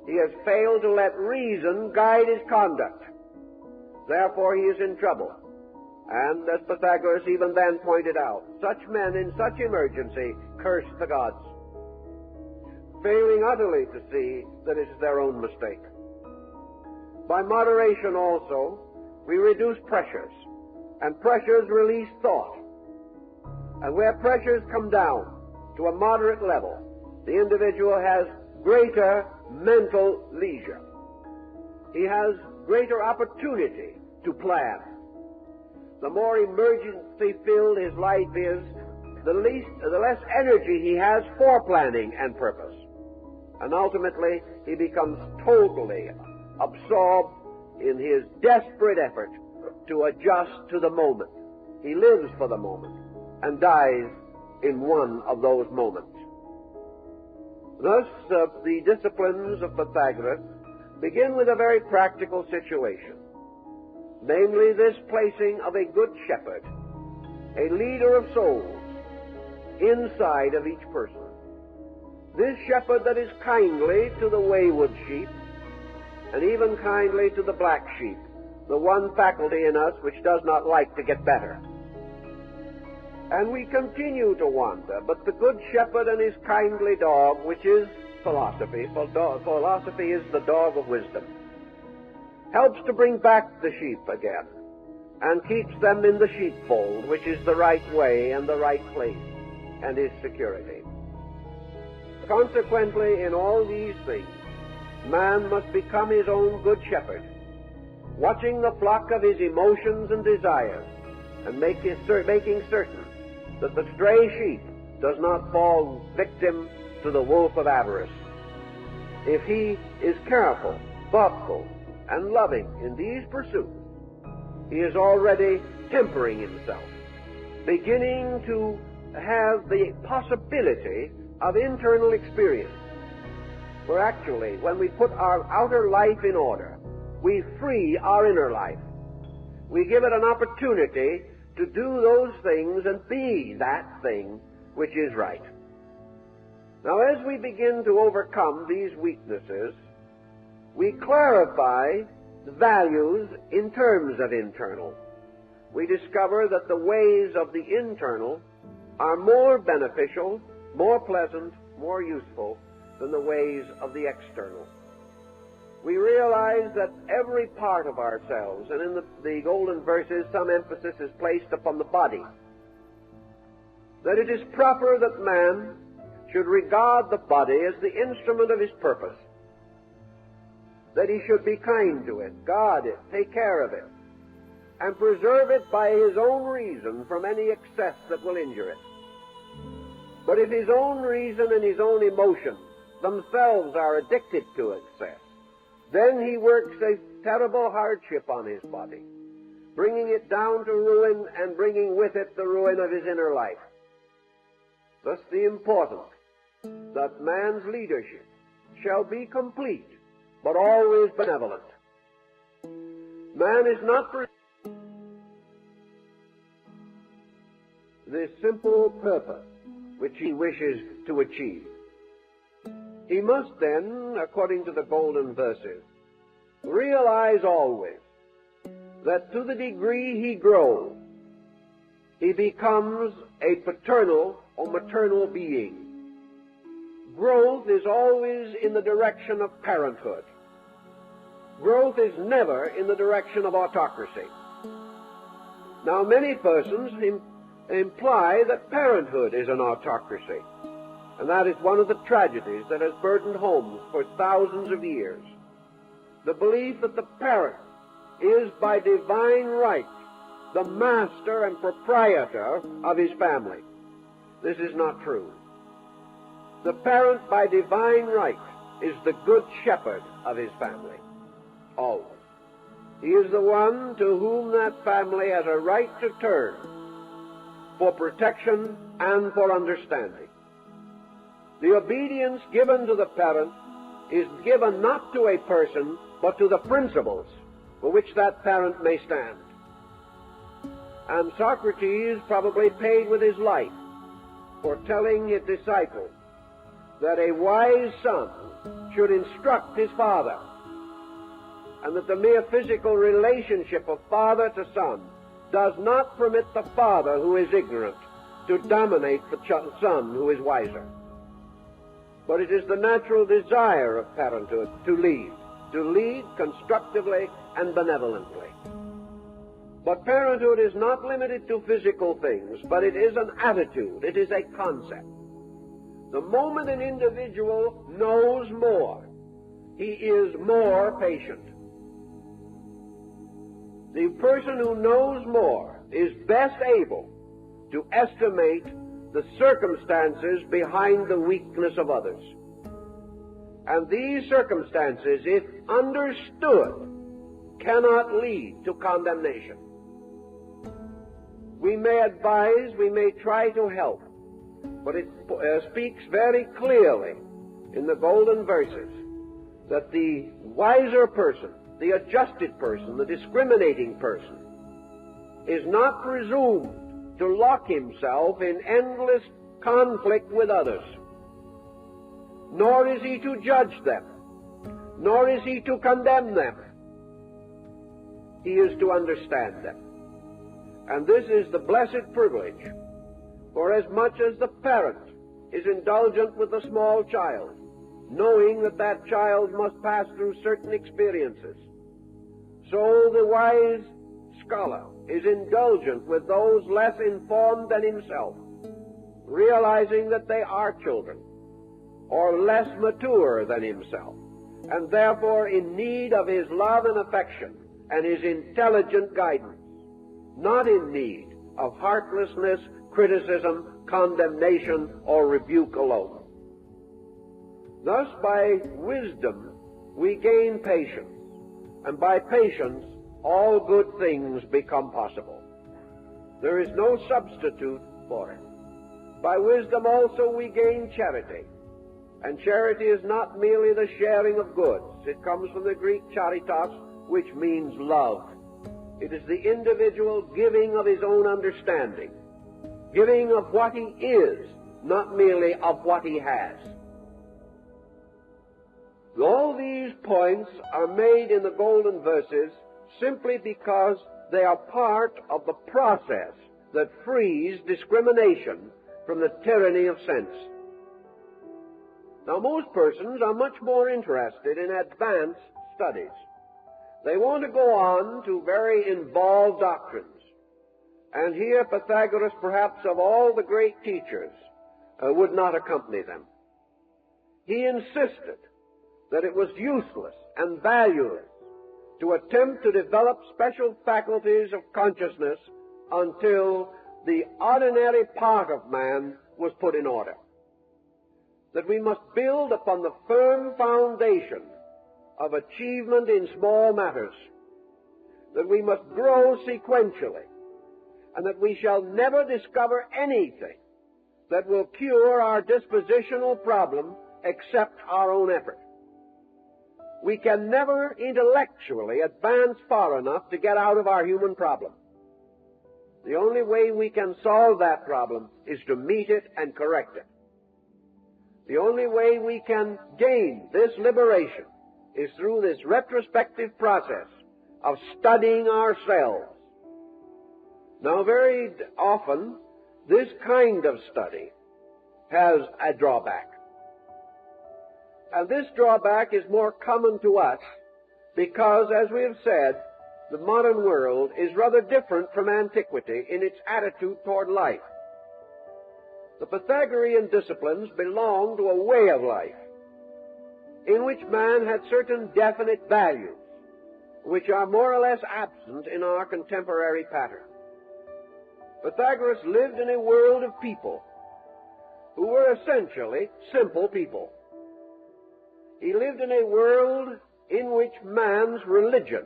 [SPEAKER 1] He has failed to let reason guide his conduct. Therefore, he is in trouble. And as Pythagoras even then pointed out, such men in such emergency curse the gods, failing utterly to see that it is their own mistake. By moderation also, we reduce pressures, and pressures release thought. And where pressures come down to a moderate level, the individual has greater mental leisure. He has greater opportunity to plan. The more emergency-filled his life is, the less energy he has for planning and purpose. And ultimately, he becomes totally absorbed in his desperate effort to adjust to the moment. He lives for the moment and dies in one of those moments. Thus, the disciplines of Pythagoras begin with a very practical situation, namely this placing of a good shepherd, a leader of souls, inside of each person. This shepherd that is kindly to the wayward sheep, and even kindly to the black sheep, the one faculty in us which does not like to get better. And we continue to wander, but the good shepherd and his kindly dog, which is philosophy, for philosophy is the dog of wisdom, helps to bring back the sheep again, and keeps them in the sheepfold, which is the right way and the right place, and is security. Consequently, in all these things, man must become his own good shepherd, watching the flock of his emotions and desires, and making certain that the stray sheep does not fall victim to the wolf of avarice. If he is careful, thoughtful, and loving in these pursuits, he is already tempering himself, beginning to have the possibility of internal experience. For actually, when we put our outer life in order, we free our inner life. We give it an opportunity to do those things and be that thing which is right. Now, as we begin to overcome these weaknesses, we clarify the values in terms of internal. We discover that the ways of the internal are more beneficial, more pleasant, more useful than the ways of the external. We realize that every part of ourselves, and in the Golden Verses some emphasis is placed upon the body, that it is proper that man should regard the body as the instrument of his purpose, that he should be kind to it, guard it, take care of it, and preserve it by his own reason from any excess that will injure it. But if his own reason and his own emotions themselves are addicted to excess, then he works a terrible hardship on his body, bringing it down to ruin and bringing with it the ruin of his inner life. Thus the importance that man's leadership shall be complete, but always benevolent. Man is not for the simple purpose which he wishes to achieve. He must then, according to the Golden Verses, realize always that to the degree he grows, he becomes a paternal or maternal being. Growth is always in the direction of parenthood. Growth is never in the direction of autocracy. Now, many persons imply that parenthood is an autocracy, and that is one of the tragedies that has burdened homes for thousands of years. The belief that the parent is by divine right the master and proprietor of his family. This is not true. The parent by divine right is the good shepherd of his family. Always. He is the one to whom that family has a right to turn for protection and for understanding. The obedience given to the parent is given not to a person, but to the principles for which that parent may stand. And Socrates probably paid with his life for telling his disciples that a wise son should instruct his father, and that the mere physical relationship of father to son does not permit the father who is ignorant to dominate the son who is wiser. But it is the natural desire of parenthood to lead constructively and benevolently. But parenthood is not limited to physical things, but it is an attitude, it is a concept. The moment an individual knows more, he is more patient. The person who knows more is best able to estimate the circumstances behind the weakness of others. And these circumstances, if understood, cannot lead to condemnation. We may advise, we may try to help, but it speaks very clearly in the Golden Verses that the wiser person, the adjusted person, the discriminating person, is not presumed to lock himself in endless conflict with others, nor is he to judge them, nor is he to condemn them. He is to understand them. And this is the blessed privilege, for as much as the parent is indulgent with the small child, knowing that that child must pass through certain experiences, so the wise scholar is indulgent with those less informed than himself, realizing that they are children, or less mature than himself, and therefore in need of his love and affection and his intelligent guidance, not in need of heartlessness, criticism, condemnation, or rebuke alone. Thus, by wisdom, we gain patience, and by patience, all good things become possible. There is no substitute for it. By wisdom also we gain charity, and charity is not merely the sharing of goods. It comes from the Greek charitas, which means love. It is the individual giving of his own understanding, giving of what he is, not merely of what he has. All these points are made in the Golden Verses simply because they are part of the process that frees discrimination from the tyranny of sense. Now, most persons are much more interested in advanced studies. They want to go on to very involved doctrines. And here Pythagoras, perhaps of all the great teachers, would not accompany them. He insisted that it was useless and valueless to attempt to develop special faculties of consciousness until the ordinary part of man was put in order. That we must build upon the firm foundation of achievement in small matters, that we must grow sequentially, and that we shall never discover anything that will cure our dispositional problem except our own effort. We can never intellectually advance far enough to get out of our human problem. The only way we can solve that problem is to meet it and correct it. The only way we can gain this liberation is through this retrospective process of studying ourselves. Now, very often, this kind of study has a drawback. And this drawback is more common to us because, as we have said, the modern world is rather different from antiquity in its attitude toward life. The Pythagorean disciplines belong to a way of life in which man had certain definite values which are more or less absent in our contemporary pattern. Pythagoras lived in a world of people who were essentially simple people. He lived in a world in which man's religion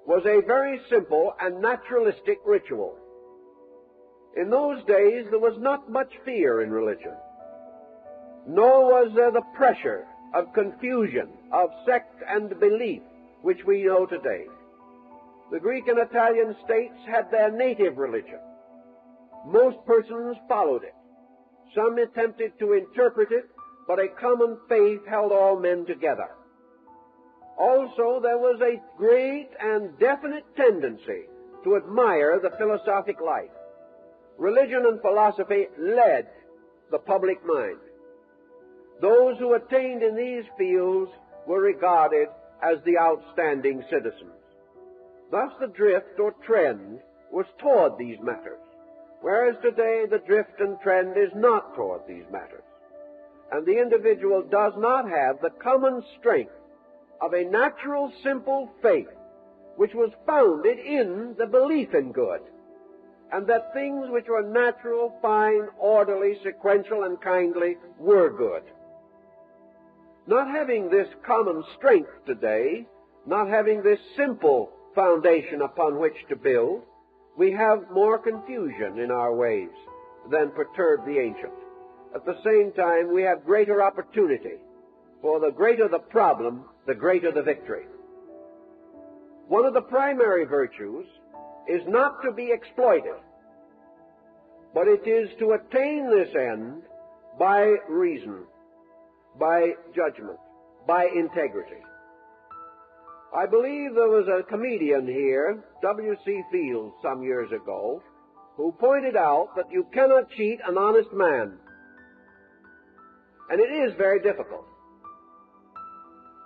[SPEAKER 1] was a very simple and naturalistic ritual. In those days, there was not much fear in religion, nor was there the pressure of confusion, of sect and belief, which we know today. The Greek and Italian states had their native religion. Most persons followed it. Some attempted to interpret it, but a common faith held all men together. Also, there was a great and definite tendency to admire the philosophic life. Religion and philosophy led the public mind. Those who attained in these fields were regarded as the outstanding citizens. Thus the drift or trend was toward these matters, whereas today the drift and trend is not toward these matters. And the individual does not have the common strength of a natural, simple faith which was founded in the belief in good, and that things which were natural, fine, orderly, sequential, and kindly were good. Not having this common strength today, not having this simple foundation upon which to build, we have more confusion in our ways than perturbed the ancient. At the same time, we have greater opportunity, for the greater the problem, the greater the victory. One of the primary virtues is not to be exploited, but it is to attain this end by reason, by judgment, by integrity. I believe there was a comedian here, W.C. Fields, some years ago, who pointed out that you cannot cheat an honest man. And it is very difficult,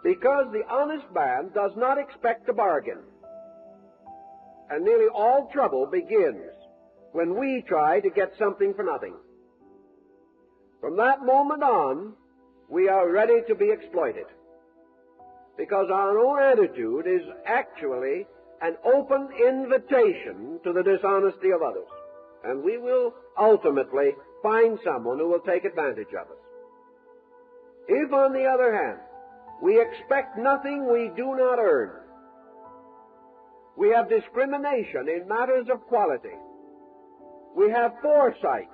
[SPEAKER 1] because the honest man does not expect a bargain. And nearly all trouble begins when we try to get something for nothing. From that moment on, we are ready to be exploited, because our own attitude is actually an open invitation to the dishonesty of others. And we will ultimately find someone who will take advantage of us. If, on the other hand, we expect nothing we do not earn, we have discrimination in matters of quality, we have foresight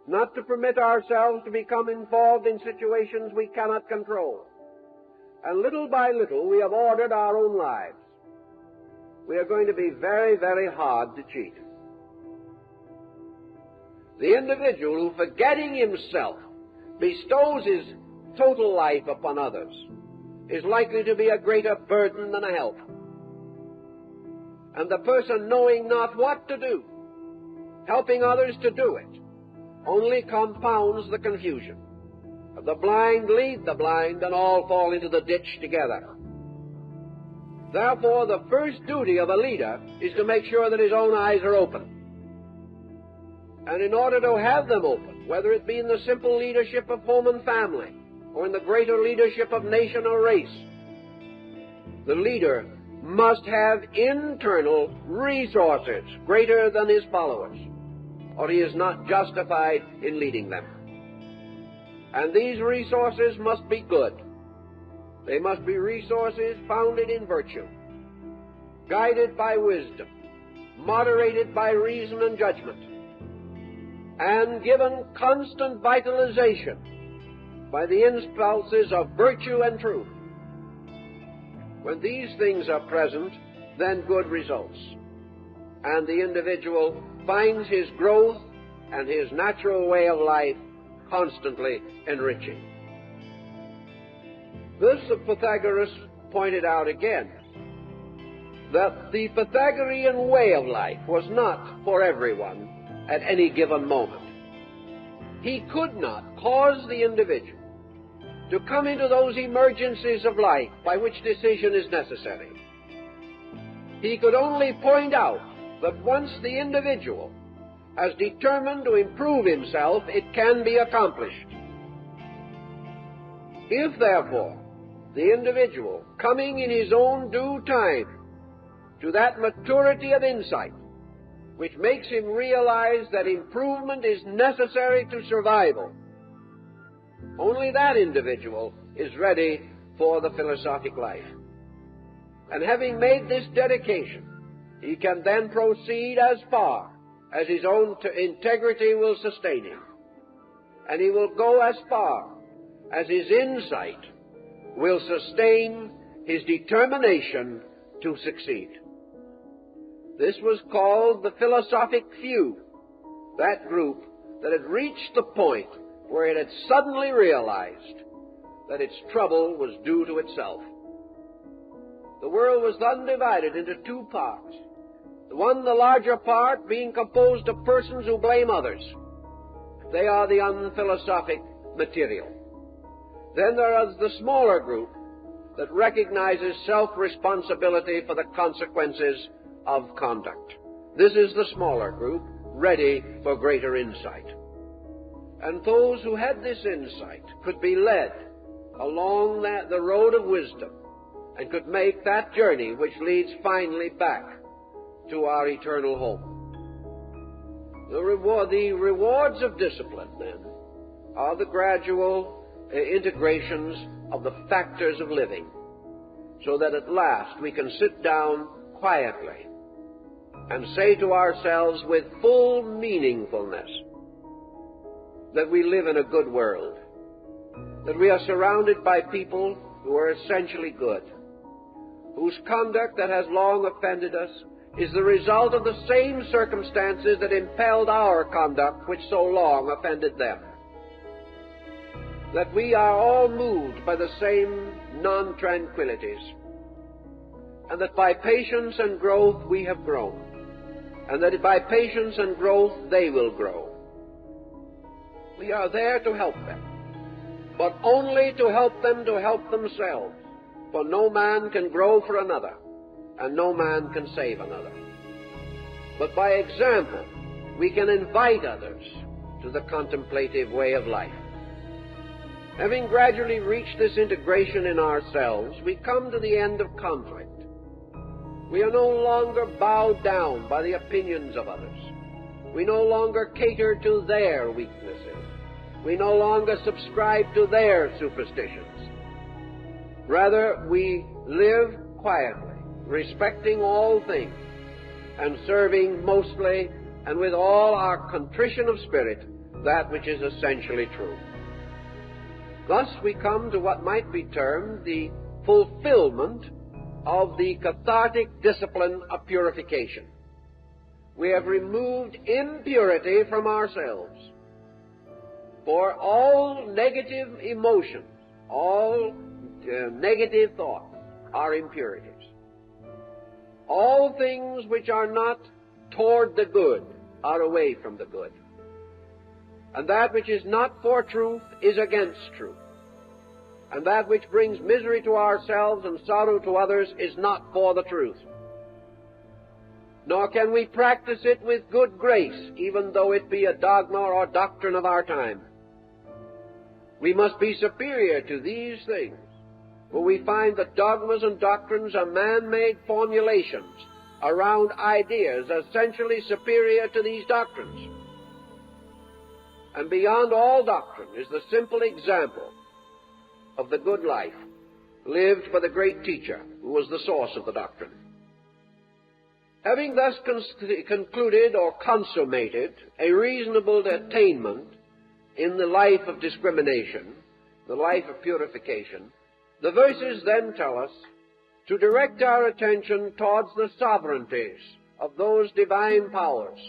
[SPEAKER 1] not to permit ourselves to become involved in situations we cannot control, and little by little we have ordered our own lives, we are going to be very, very hard to cheat. The individual who, forgetting himself, bestows his total life upon others is likely to be a greater burden than a help. And the person, knowing not what to do, helping others to do it, only compounds the confusion. The blind lead the blind, and all fall into the ditch together. Therefore, the first duty of a leader is to make sure that his own eyes are open. And in order to have them open, whether it be in the simple leadership of home and family, or in the greater leadership of nation or race, the leader must have internal resources greater than his followers, or he is not justified in leading them. And these resources must be good. They must be resources founded in virtue, guided by wisdom, moderated by reason and judgment, and given constant vitalization by the impulses of virtue and truth. When these things are present, then good results, and the individual finds his growth and his natural way of life constantly enriching. This Pythagoras pointed out again, that the Pythagorean way of life was not for everyone at any given moment. He could not cause the individual to come into those emergencies of life by which decision is necessary. He could only point out that once the individual has determined to improve himself, it can be accomplished. If, therefore, the individual, coming in his own due time to that maturity of insight which makes him realize that improvement is necessary to survival, only that individual is ready for the philosophic life. And having made this dedication, he can then proceed as far as his own integrity will sustain him. And he will go as far as his insight will sustain his determination to succeed. This was called the philosophic few, that group that had reached the point where it had suddenly realized that its trouble was due to itself. The world was then divided into two parts. The larger part, being composed of persons who blame others. They are the unphilosophic material. Then there is the smaller group that recognizes self-responsibility for the consequences of conduct. This is the smaller group, ready for greater insight. And those who had this insight could be led along the road of wisdom and could make that journey which leads finally back to our eternal home. The rewards of discipline, then, are the gradual integrations of the factors of living, so that at last we can sit down quietly and say to ourselves with full meaningfulness that we live in a good world, that we are surrounded by people who are essentially good, whose conduct that has long offended us is the result of the same circumstances that impelled our conduct which so long offended them. That we are all moved by the same non-tranquilities, and that by patience and growth we have grown, and that by patience and growth they will grow. We are there to help them, but only to help them to help themselves, for no man can grow for another, and no man can save another. But by example, we can invite others to the contemplative way of life. Having gradually reached this integration in ourselves, we come to the end of conflict. We are no longer bowed down by the opinions of others. We no longer cater to their weaknesses. We no longer subscribe to their superstitions. Rather, we live quietly, respecting all things, and serving mostly and with all our contrition of spirit that which is essentially true. Thus we come to what might be termed the fulfillment of the cathartic discipline of purification. We have removed impurity from ourselves. For all negative emotions, all negative thoughts are impurities. All things which are not toward the good are away from the good. And that which is not for truth is against truth. And that which brings misery to ourselves and sorrow to others is not for the truth. Nor can we practice it with good grace, even though it be a dogma or doctrine of our time. We must be superior to these things, for we find that dogmas and doctrines are man-made formulations around ideas essentially superior to these doctrines. And beyond all doctrine is the simple example of the good life, lived by the great teacher who was the source of the doctrine. Having thus concluded or consummated a reasonable attainment in the life of discrimination, the life of purification, the verses then tell us to direct our attention towards the sovereignties of those divine powers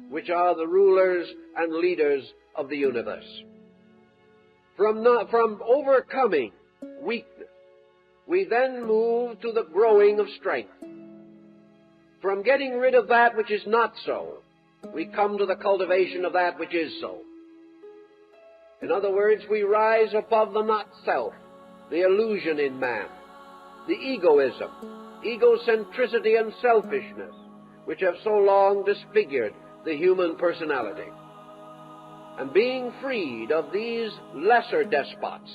[SPEAKER 1] which are the rulers and leaders of the universe. From overcoming weakness, we then move to the growing of strength. From getting rid of that which is not so, we come to the cultivation of that which is so. In other words, we rise above the not-self, the illusion in man, the egoism, egocentricity and selfishness, which have so long disfigured the human personality. And being freed of these lesser despots,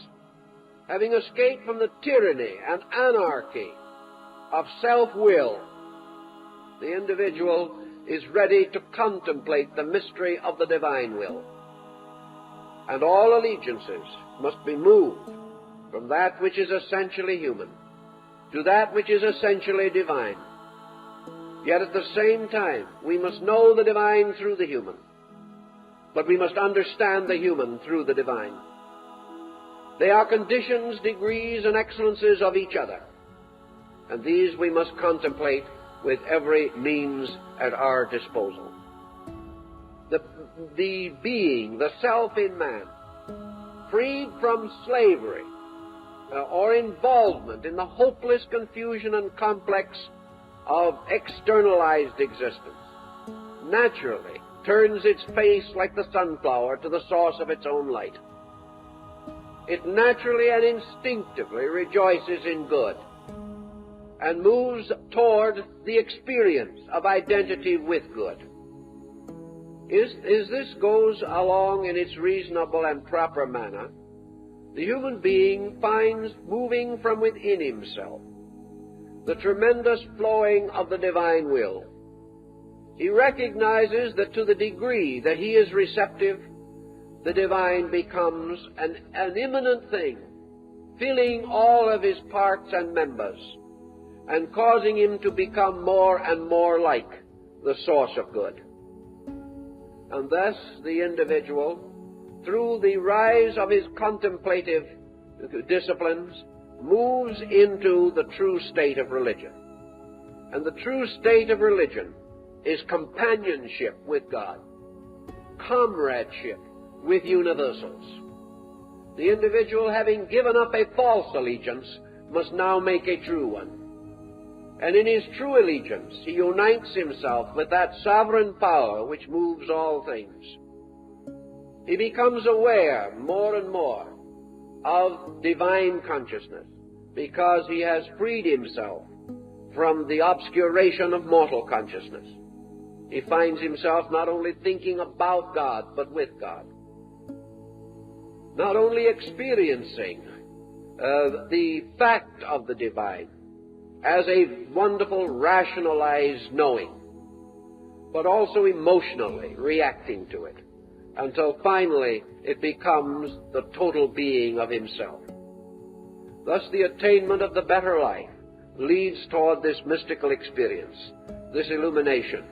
[SPEAKER 1] having escaped from the tyranny and anarchy of self-will, the individual is ready to contemplate the mystery of the divine will. And all allegiances must be moved from that which is essentially human to that which is essentially divine. Yet at the same time, we must know the divine through the human, but we must understand the human through the divine. They are conditions, degrees, and excellences of each other, and these we must contemplate with every means at our disposal. The being, the self in man, freed from slavery or involvement in the hopeless confusion and complex of externalized existence, naturally turns its face like the sunflower to the source of its own light. It naturally and instinctively rejoices in good and moves toward the experience of identity with good. As this goes along in its reasonable and proper manner, the human being finds moving from within himself the tremendous flowing of the divine will. He recognizes that to the degree that he is receptive, the divine becomes an immanent thing, filling all of his parts and members, and causing him to become more and more like the source of good. And thus the individual, through the rise of his contemplative disciplines, moves into the true state of religion. And the true state of religion is companionship with God, comradeship with universals. The individual, having given up a false allegiance, must now make a true one. And in his true allegiance, he unites himself with that sovereign power which moves all things. He becomes aware more and more of divine consciousness because he has freed himself from the obscuration of mortal consciousness. He finds himself not only thinking about God, but with God. Not only experiencing the fact of the divine as a wonderful rationalized knowing, but also emotionally reacting to it, until finally it becomes the total being of himself. Thus the attainment of the better life leads toward this mystical experience, this illumination,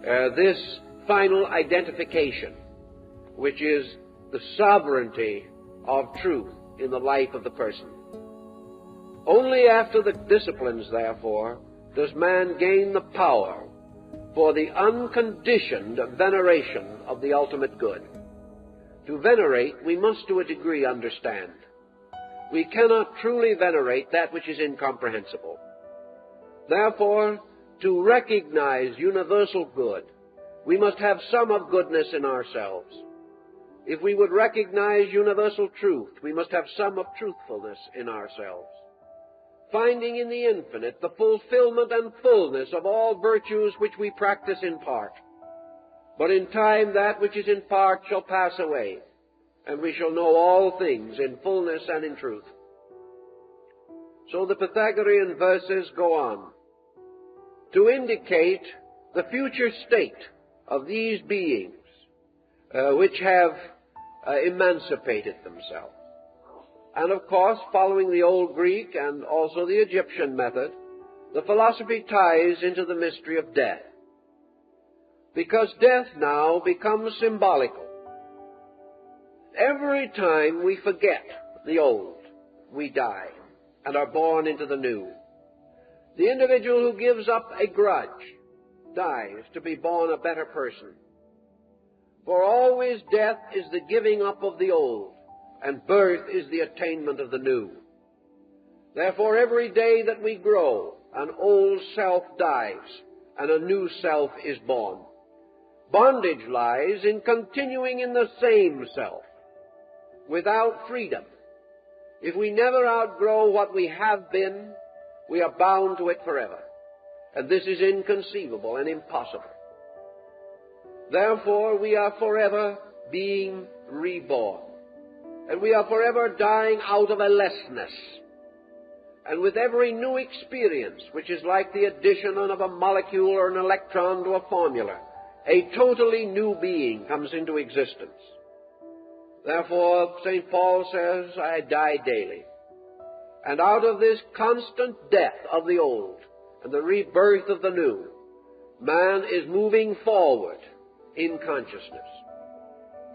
[SPEAKER 1] this final identification, which is the sovereignty of truth in the life of the person. Only after the disciplines, therefore, does man gain the power for the unconditioned veneration of the ultimate good. To venerate, we must to a degree understand. We cannot truly venerate that which is incomprehensible. Therefore, to recognize universal good, we must have some of goodness in ourselves. If we would recognize universal truth, we must have some of truthfulness in ourselves. Finding in the infinite the fulfillment and fullness of all virtues which we practice in part. But in time that which is in part shall pass away, and we shall know all things in fullness and in truth. So the Pythagorean verses go on to indicate the future state of these beings which have emancipated themselves. And of course, following the old Greek and also the Egyptian method, the philosophy ties into the mystery of death. Because death now becomes symbolical. Every time we forget the old, we die and are born into the new. The individual who gives up a grudge dies to be born a better person. For always death is the giving up of the old, and birth is the attainment of the new. Therefore, every day that we grow, an old self dies, and a new self is born. Bondage lies in continuing in the same self, without freedom. If we never outgrow what we have been, we are bound to it forever. And this is inconceivable and impossible. Therefore, we are forever being reborn. And we are forever dying out of a lessness. And with every new experience, which is like the addition of a molecule or an electron to a formula, a totally new being comes into existence. Therefore, St. Paul says, I die daily. And out of this constant death of the old and the rebirth of the new, man is moving forward in consciousness.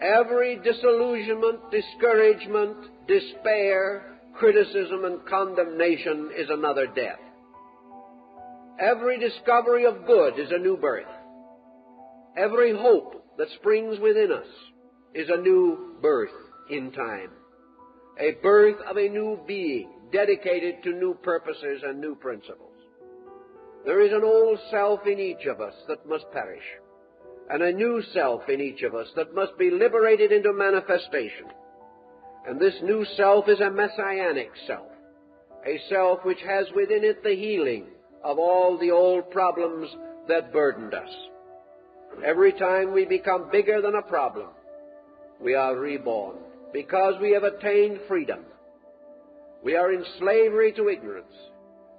[SPEAKER 1] Every disillusionment, discouragement, despair, criticism, and condemnation is another death. Every discovery of good is a new birth. Every hope that springs within us is a new birth in time. A birth of a new being dedicated to new purposes and new principles. There is an old self in each of us that must perish, and a new self in each of us that must be liberated into manifestation. And this new self is a messianic self, a self which has within it the healing of all the old problems that burdened us. Every time we become bigger than a problem, we are reborn, because we have attained freedom. We are in slavery to ignorance,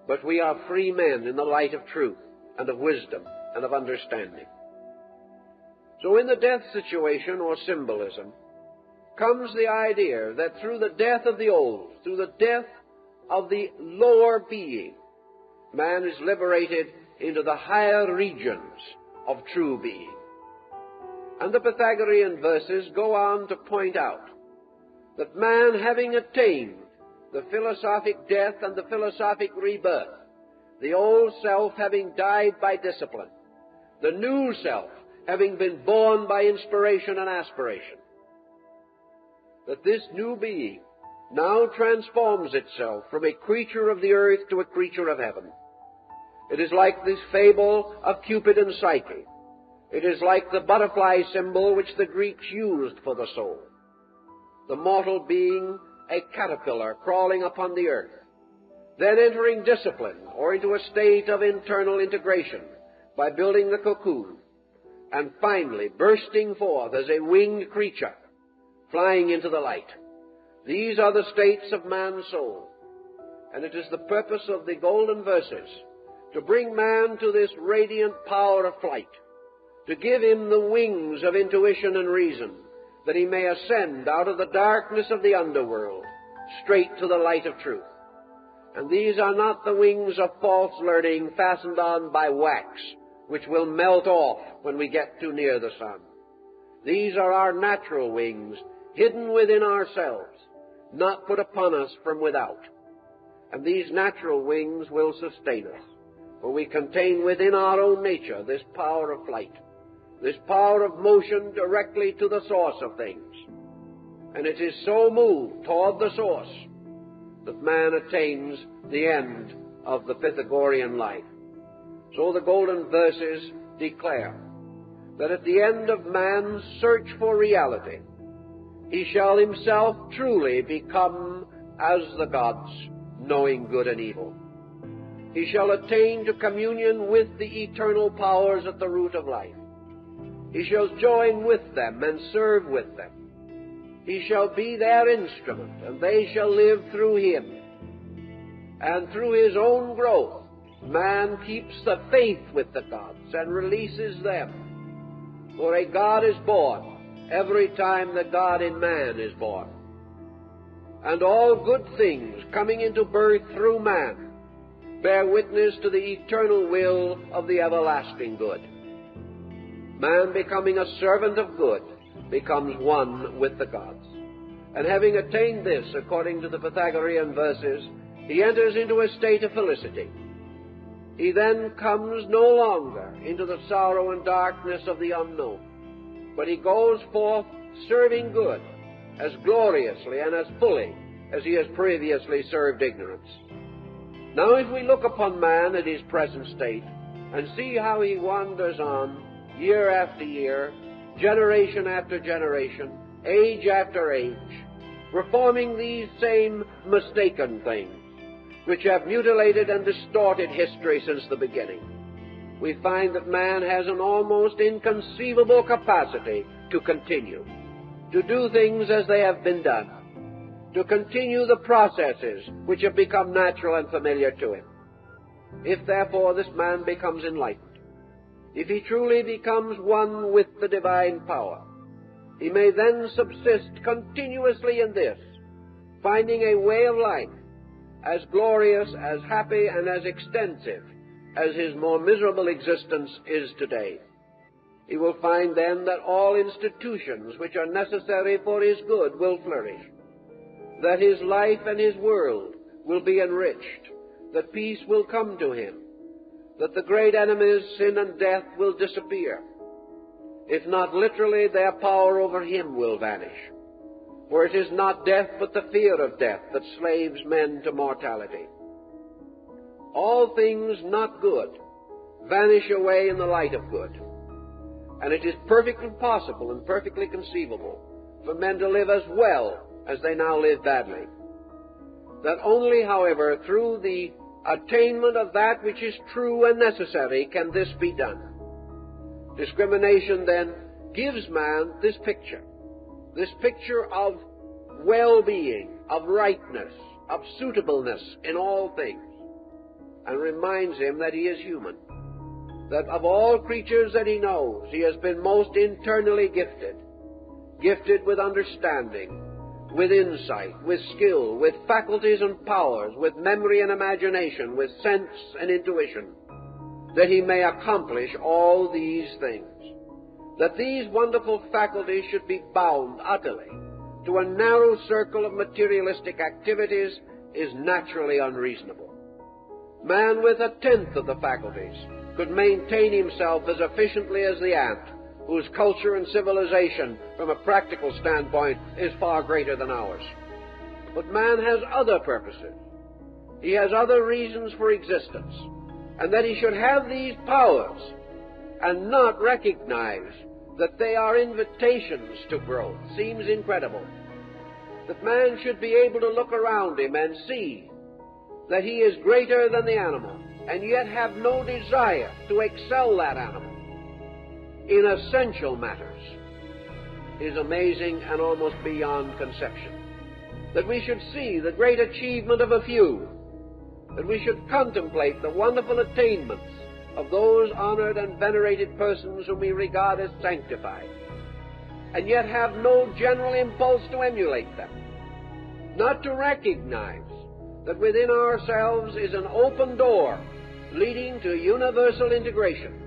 [SPEAKER 1] but we are free men in the light of truth and of wisdom and of understanding. So in the death situation, or symbolism, comes the idea that through the death of the old, through the death of the lower being, man is liberated into the higher regions of true being. And the Pythagorean verses go on to point out that man, having attained the philosophic death and the philosophic rebirth, the old self having died by discipline, the new self having been born by inspiration and aspiration, that this new being now transforms itself from a creature of the earth to a creature of heaven. It is like this fable of Cupid and Psyche. It is like the butterfly symbol which the Greeks used for the soul. The mortal being, a caterpillar crawling upon the earth, then entering discipline or into a state of internal integration by building the cocoon, and finally bursting forth as a winged creature, flying into the light. These are the states of man's soul, and it is the purpose of the Golden Verses to bring man to this radiant power of flight, to give him the wings of intuition and reason, that he may ascend out of the darkness of the underworld, straight to the light of truth. And these are not the wings of false learning fastened on by wax, which will melt off when we get too near the sun. These are our natural wings, hidden within ourselves, not put upon us from without. And these natural wings will sustain us, for we contain within our own nature this power of flight, this power of motion directly to the source of things. And it is so moved toward the source that man attains the end of the Pythagorean life. So the Golden Verses declare that at the end of man's search for reality, he shall himself truly become as the gods, knowing good and evil. He shall attain to communion with the eternal powers at the root of life. He shall join with them and serve with them. He shall be their instrument, and they shall live through him. And through his own growth, man keeps the faith with the gods and releases them. For a God is born every time the God in man is born. and all good things coming into birth through man bear witness to the eternal will of the everlasting good. Man, becoming a servant of good, becomes one with the gods. And having attained this, according to the Pythagorean verses, he enters into a state of felicity. He then comes no longer into the sorrow and darkness of the unknown, but he goes forth serving good as gloriously and as fully as he has previously served ignorance. Now, if we look upon man at his present state and see how he wanders on year after year, generation after generation, age after age, performing these same mistaken things, which have mutilated and distorted history since the beginning, we find that man has an almost inconceivable capacity to continue, to do things as they have been done, to continue the processes which have become natural and familiar to him. If, therefore, this man becomes enlightened, if he truly becomes one with the divine power, he may then subsist continuously in this, finding a way of life as glorious, as happy, and as extensive as his more miserable existence is today. He will find then that all institutions which are necessary for his good will flourish, that his life and his world will be enriched, that peace will come to him, that the great enemies, sin and death, will disappear. If not literally, their power over him will vanish. For it is not death, but the fear of death that slaves men to mortality. All things not good vanish away in the light of good. And it is perfectly possible and perfectly conceivable for men to live as well as they now live badly. That only, however, through the attainment of that which is true and necessary can this be done. Discrimination, then, gives man this picture of well-being, of rightness, of suitableness in all things, and reminds him that he is human, that of all creatures that he knows, he has been most internally gifted with understanding, with insight, with skill, with faculties and powers, with memory and imagination, with sense and intuition, that he may accomplish all these things. That these wonderful faculties should be bound utterly to a narrow circle of materialistic activities is naturally unreasonable. Man with a tenth of the faculties could maintain himself as efficiently as the ant, whose culture and civilization, from a practical standpoint, is far greater than ours. But man has other purposes. He has other reasons for existence, and that he should have these powers and not recognize that they are invitations to growth seems incredible. That man should be able to look around him and see that he is greater than the animal, and yet have no desire to excel that animal in essential matters, is amazing and almost beyond conception. That we should see the great achievement of a few, that we should contemplate the wonderful attainments of those honored and venerated persons whom we regard as sanctified, and yet have no general impulse to emulate them, not to recognize that within ourselves is an open door leading to universal integration.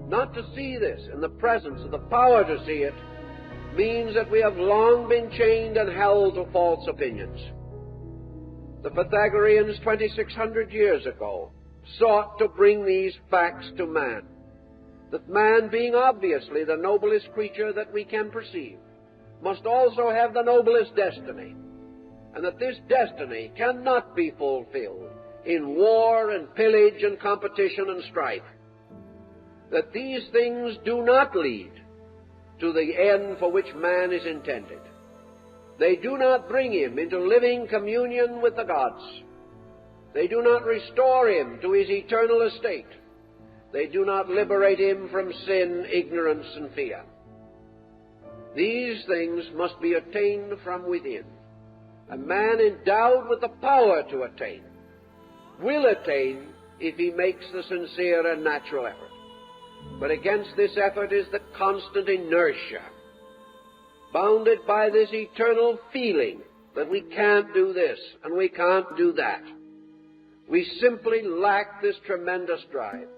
[SPEAKER 1] Not to see this in the presence of the power to see it means that we have long been chained and held to false opinions. The Pythagoreans 2,600 years ago sought to bring these facts to man, that man, being obviously the noblest creature that we can perceive, must also have the noblest destiny, and that this destiny cannot be fulfilled in war and pillage and competition and strife, that these things do not lead to the end for which man is intended. They do not bring him into living communion with the gods. They do not restore him to his eternal estate. They do not liberate him from sin, ignorance, and fear. These things must be attained from within. A man endowed with the power to attain will attain if he makes the sincere and natural effort. But against this effort is the constant inertia, bounded by this eternal feeling that we can't do this and we can't do that. We simply lack this tremendous drive.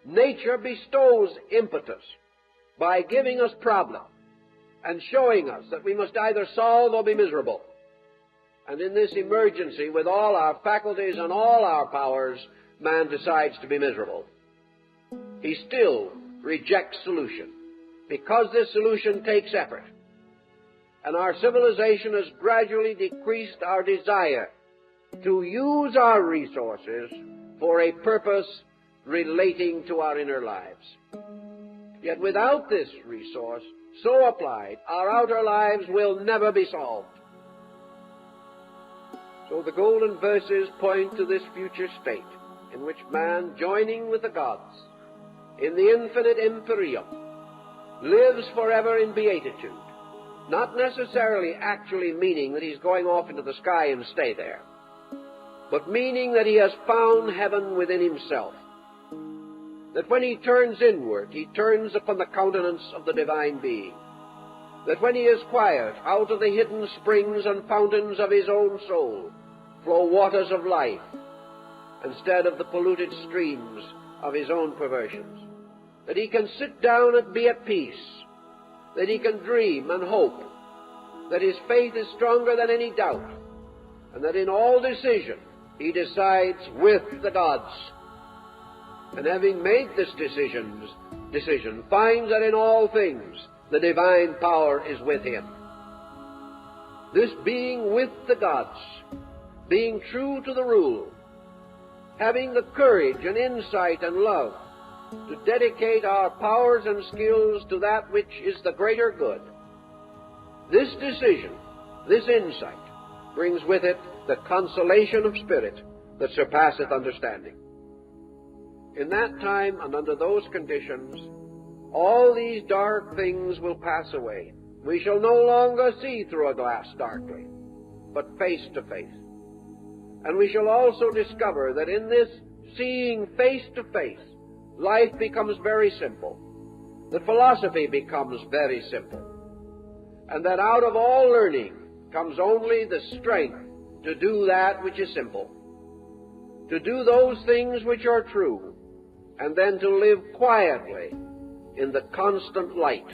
[SPEAKER 1] Nature bestows impetus by giving us problems and showing us that we must either solve or be miserable. And in this emergency, with all our faculties and all our powers, man decides to be miserable. He still rejects solution because this solution takes effort. And our civilization has gradually decreased our desire to use our resources for a purpose relating to our inner lives. Yet without this resource so applied, our outer lives will never be solved. So the Golden Verses point to this future state in which man, joining with the gods in the infinite empyrean, lives forever in beatitude, not necessarily actually meaning that he's going off into the sky and stay there, but meaning that he has found heaven within himself, that when he turns inward, he turns upon the countenance of the divine being, that when he is quiet, out of the hidden springs and fountains of his own soul flow waters of life, instead of the polluted streams of his own perversions, that he can sit down and be at peace, that he can dream and hope, that his faith is stronger than any doubt, and that in all decision he decides with the gods. And having made this decision, finds that in all things the divine power is with him. This being with the gods, being true to the rule, having the courage and insight and love to dedicate our powers and skills to that which is the greater good, this decision, this insight, brings with it the consolation of spirit that surpasseth understanding. In that time and under those conditions, all these dark things will pass away. We shall no longer see through a glass darkly, but face to face. And we shall also discover that in this seeing face to face, life becomes very simple, that philosophy becomes very simple, and that out of all learning comes only the strength to do that which is simple, to do those things which are true, and then to live quietly in the constant light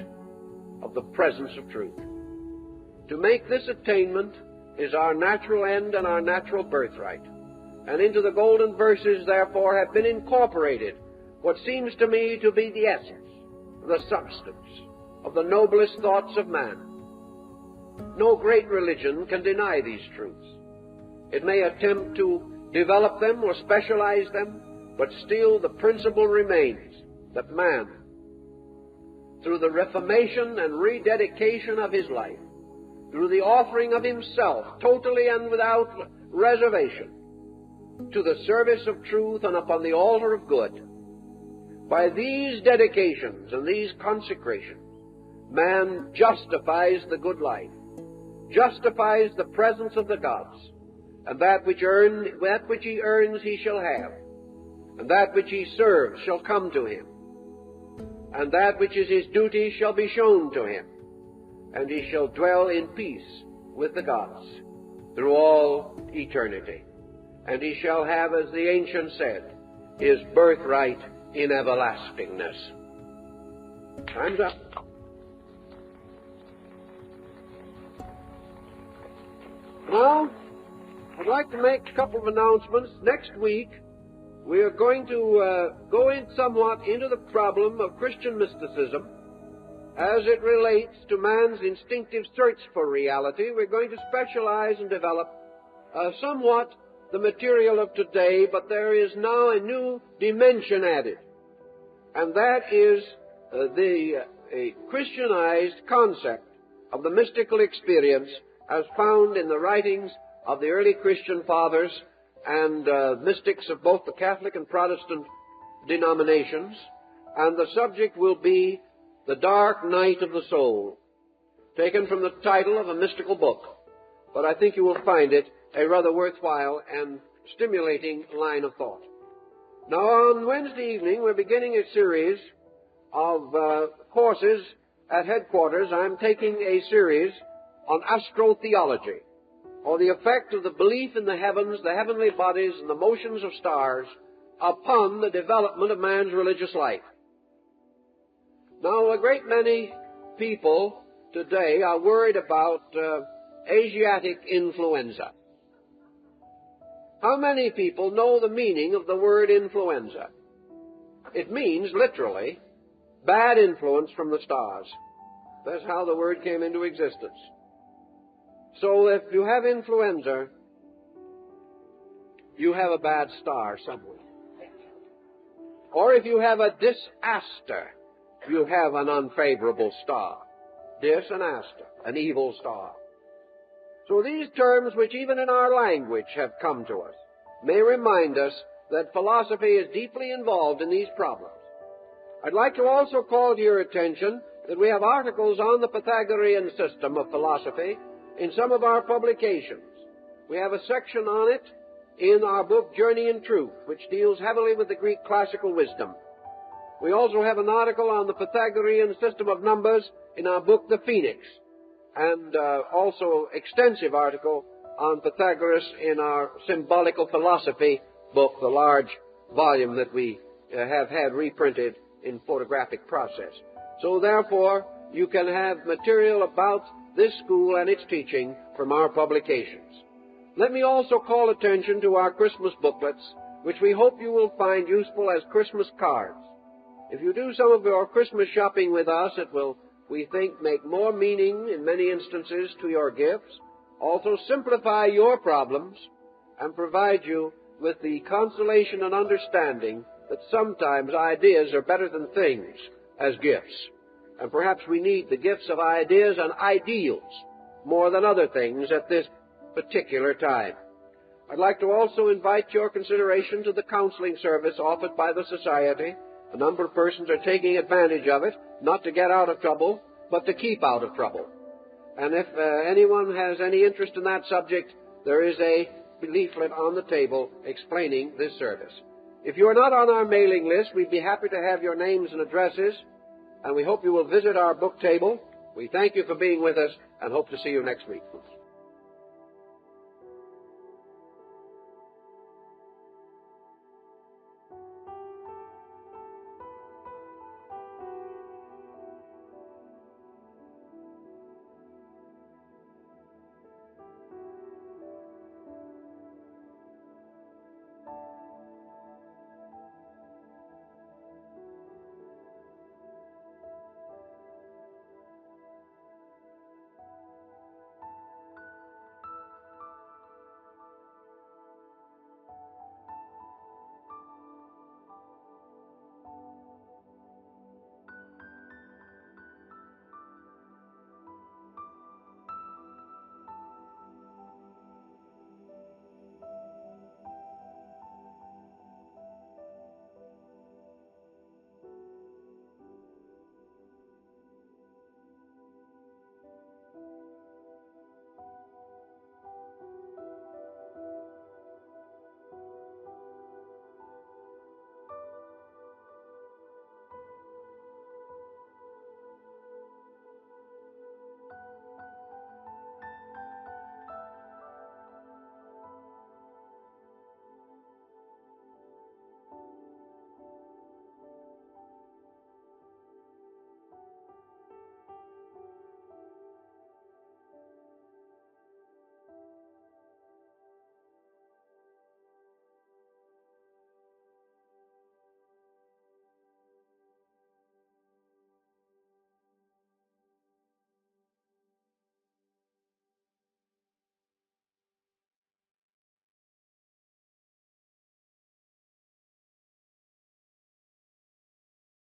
[SPEAKER 1] of the presence of truth. To make this attainment is our natural end and our natural birthright. And into the Golden Verses, therefore, have been incorporated what seems to me to be the essence, the substance of the noblest thoughts of man. No great religion can deny these truths. It may attempt to develop them or specialize them, but still the principle remains that man, through the reformation and rededication of his life, through the offering of himself totally and without reservation to the service of truth and upon the altar of good, by these dedications and these consecrations, man justifies the good life, justifies the presence of the gods, and that which he earns he shall have, and that which he serves shall come to him, and that which is his duty shall be shown to him, and he shall dwell in peace with the gods through all eternity. And he shall have, as the ancient said, his birthright in everlastingness. Time's up. Now, I'd like to make a couple of announcements. Next week, we are going to go in somewhat into the problem of Christian mysticism as it relates to man's instinctive search for reality. We're going to specialize and develop somewhat the material of today, but there is now a new dimension added, and that is a Christianized concept of the mystical experience as found in the writings of the early Christian fathers and mystics of both the Catholic and Protestant denominations, and the subject will be the dark night of the soul, taken from the title of a mystical book, but I think you will find it a rather worthwhile and stimulating line of thought. Now, on Wednesday evening, we're beginning a series of courses at headquarters. I'm taking a series on astrotheology.
[SPEAKER 2] or the effect of the belief in the heavens, the heavenly bodies, and the motions of stars upon the development of man's religious life. Now, a great many people today are worried about Asiatic influenza. How many people know the meaning of the word influenza? It means, literally, bad influence from the stars. That's how the word came into existence. So if you have influenza, you have a bad star somewhere. Or if you have a disaster, you have an unfavorable star. Dis and aster, an evil star. So these terms, which even in our language have come to us, may remind us that philosophy is deeply involved in these problems. I'd like to also call to your attention that we have articles on the Pythagorean system of philosophy in some of our publications. We have a section on it in our book Journey in Truth, which deals heavily with the Greek classical wisdom. We also have an article on the Pythagorean system of numbers in our book The Phoenix, and also extensive article on Pythagoras in our Symbolical philosophy book, the large volume that we have had reprinted in photographic process. So therefore, you can have material about this school and its teaching from our publications. Let me also call attention to our Christmas booklets, which we hope you will find useful as Christmas cards. If you do some of your Christmas shopping with us, it will, we think, make more meaning in many instances to your gifts, also simplify your problems, and provide you with the consolation and understanding that sometimes ideas are better than things as gifts. And perhaps we need the gifts of ideas and ideals more than other things at this particular time. I'd like to also invite your consideration to the counseling service offered by the Society. A number of persons are taking advantage of it, not to get out of trouble, but to keep out of trouble. And if anyone has any interest in that subject, there is a leaflet on the table explaining this service. If you are not on our mailing list, we'd be happy to have your names and addresses, and we hope you will visit our book table. We thank you for being with us and hope to see you next week.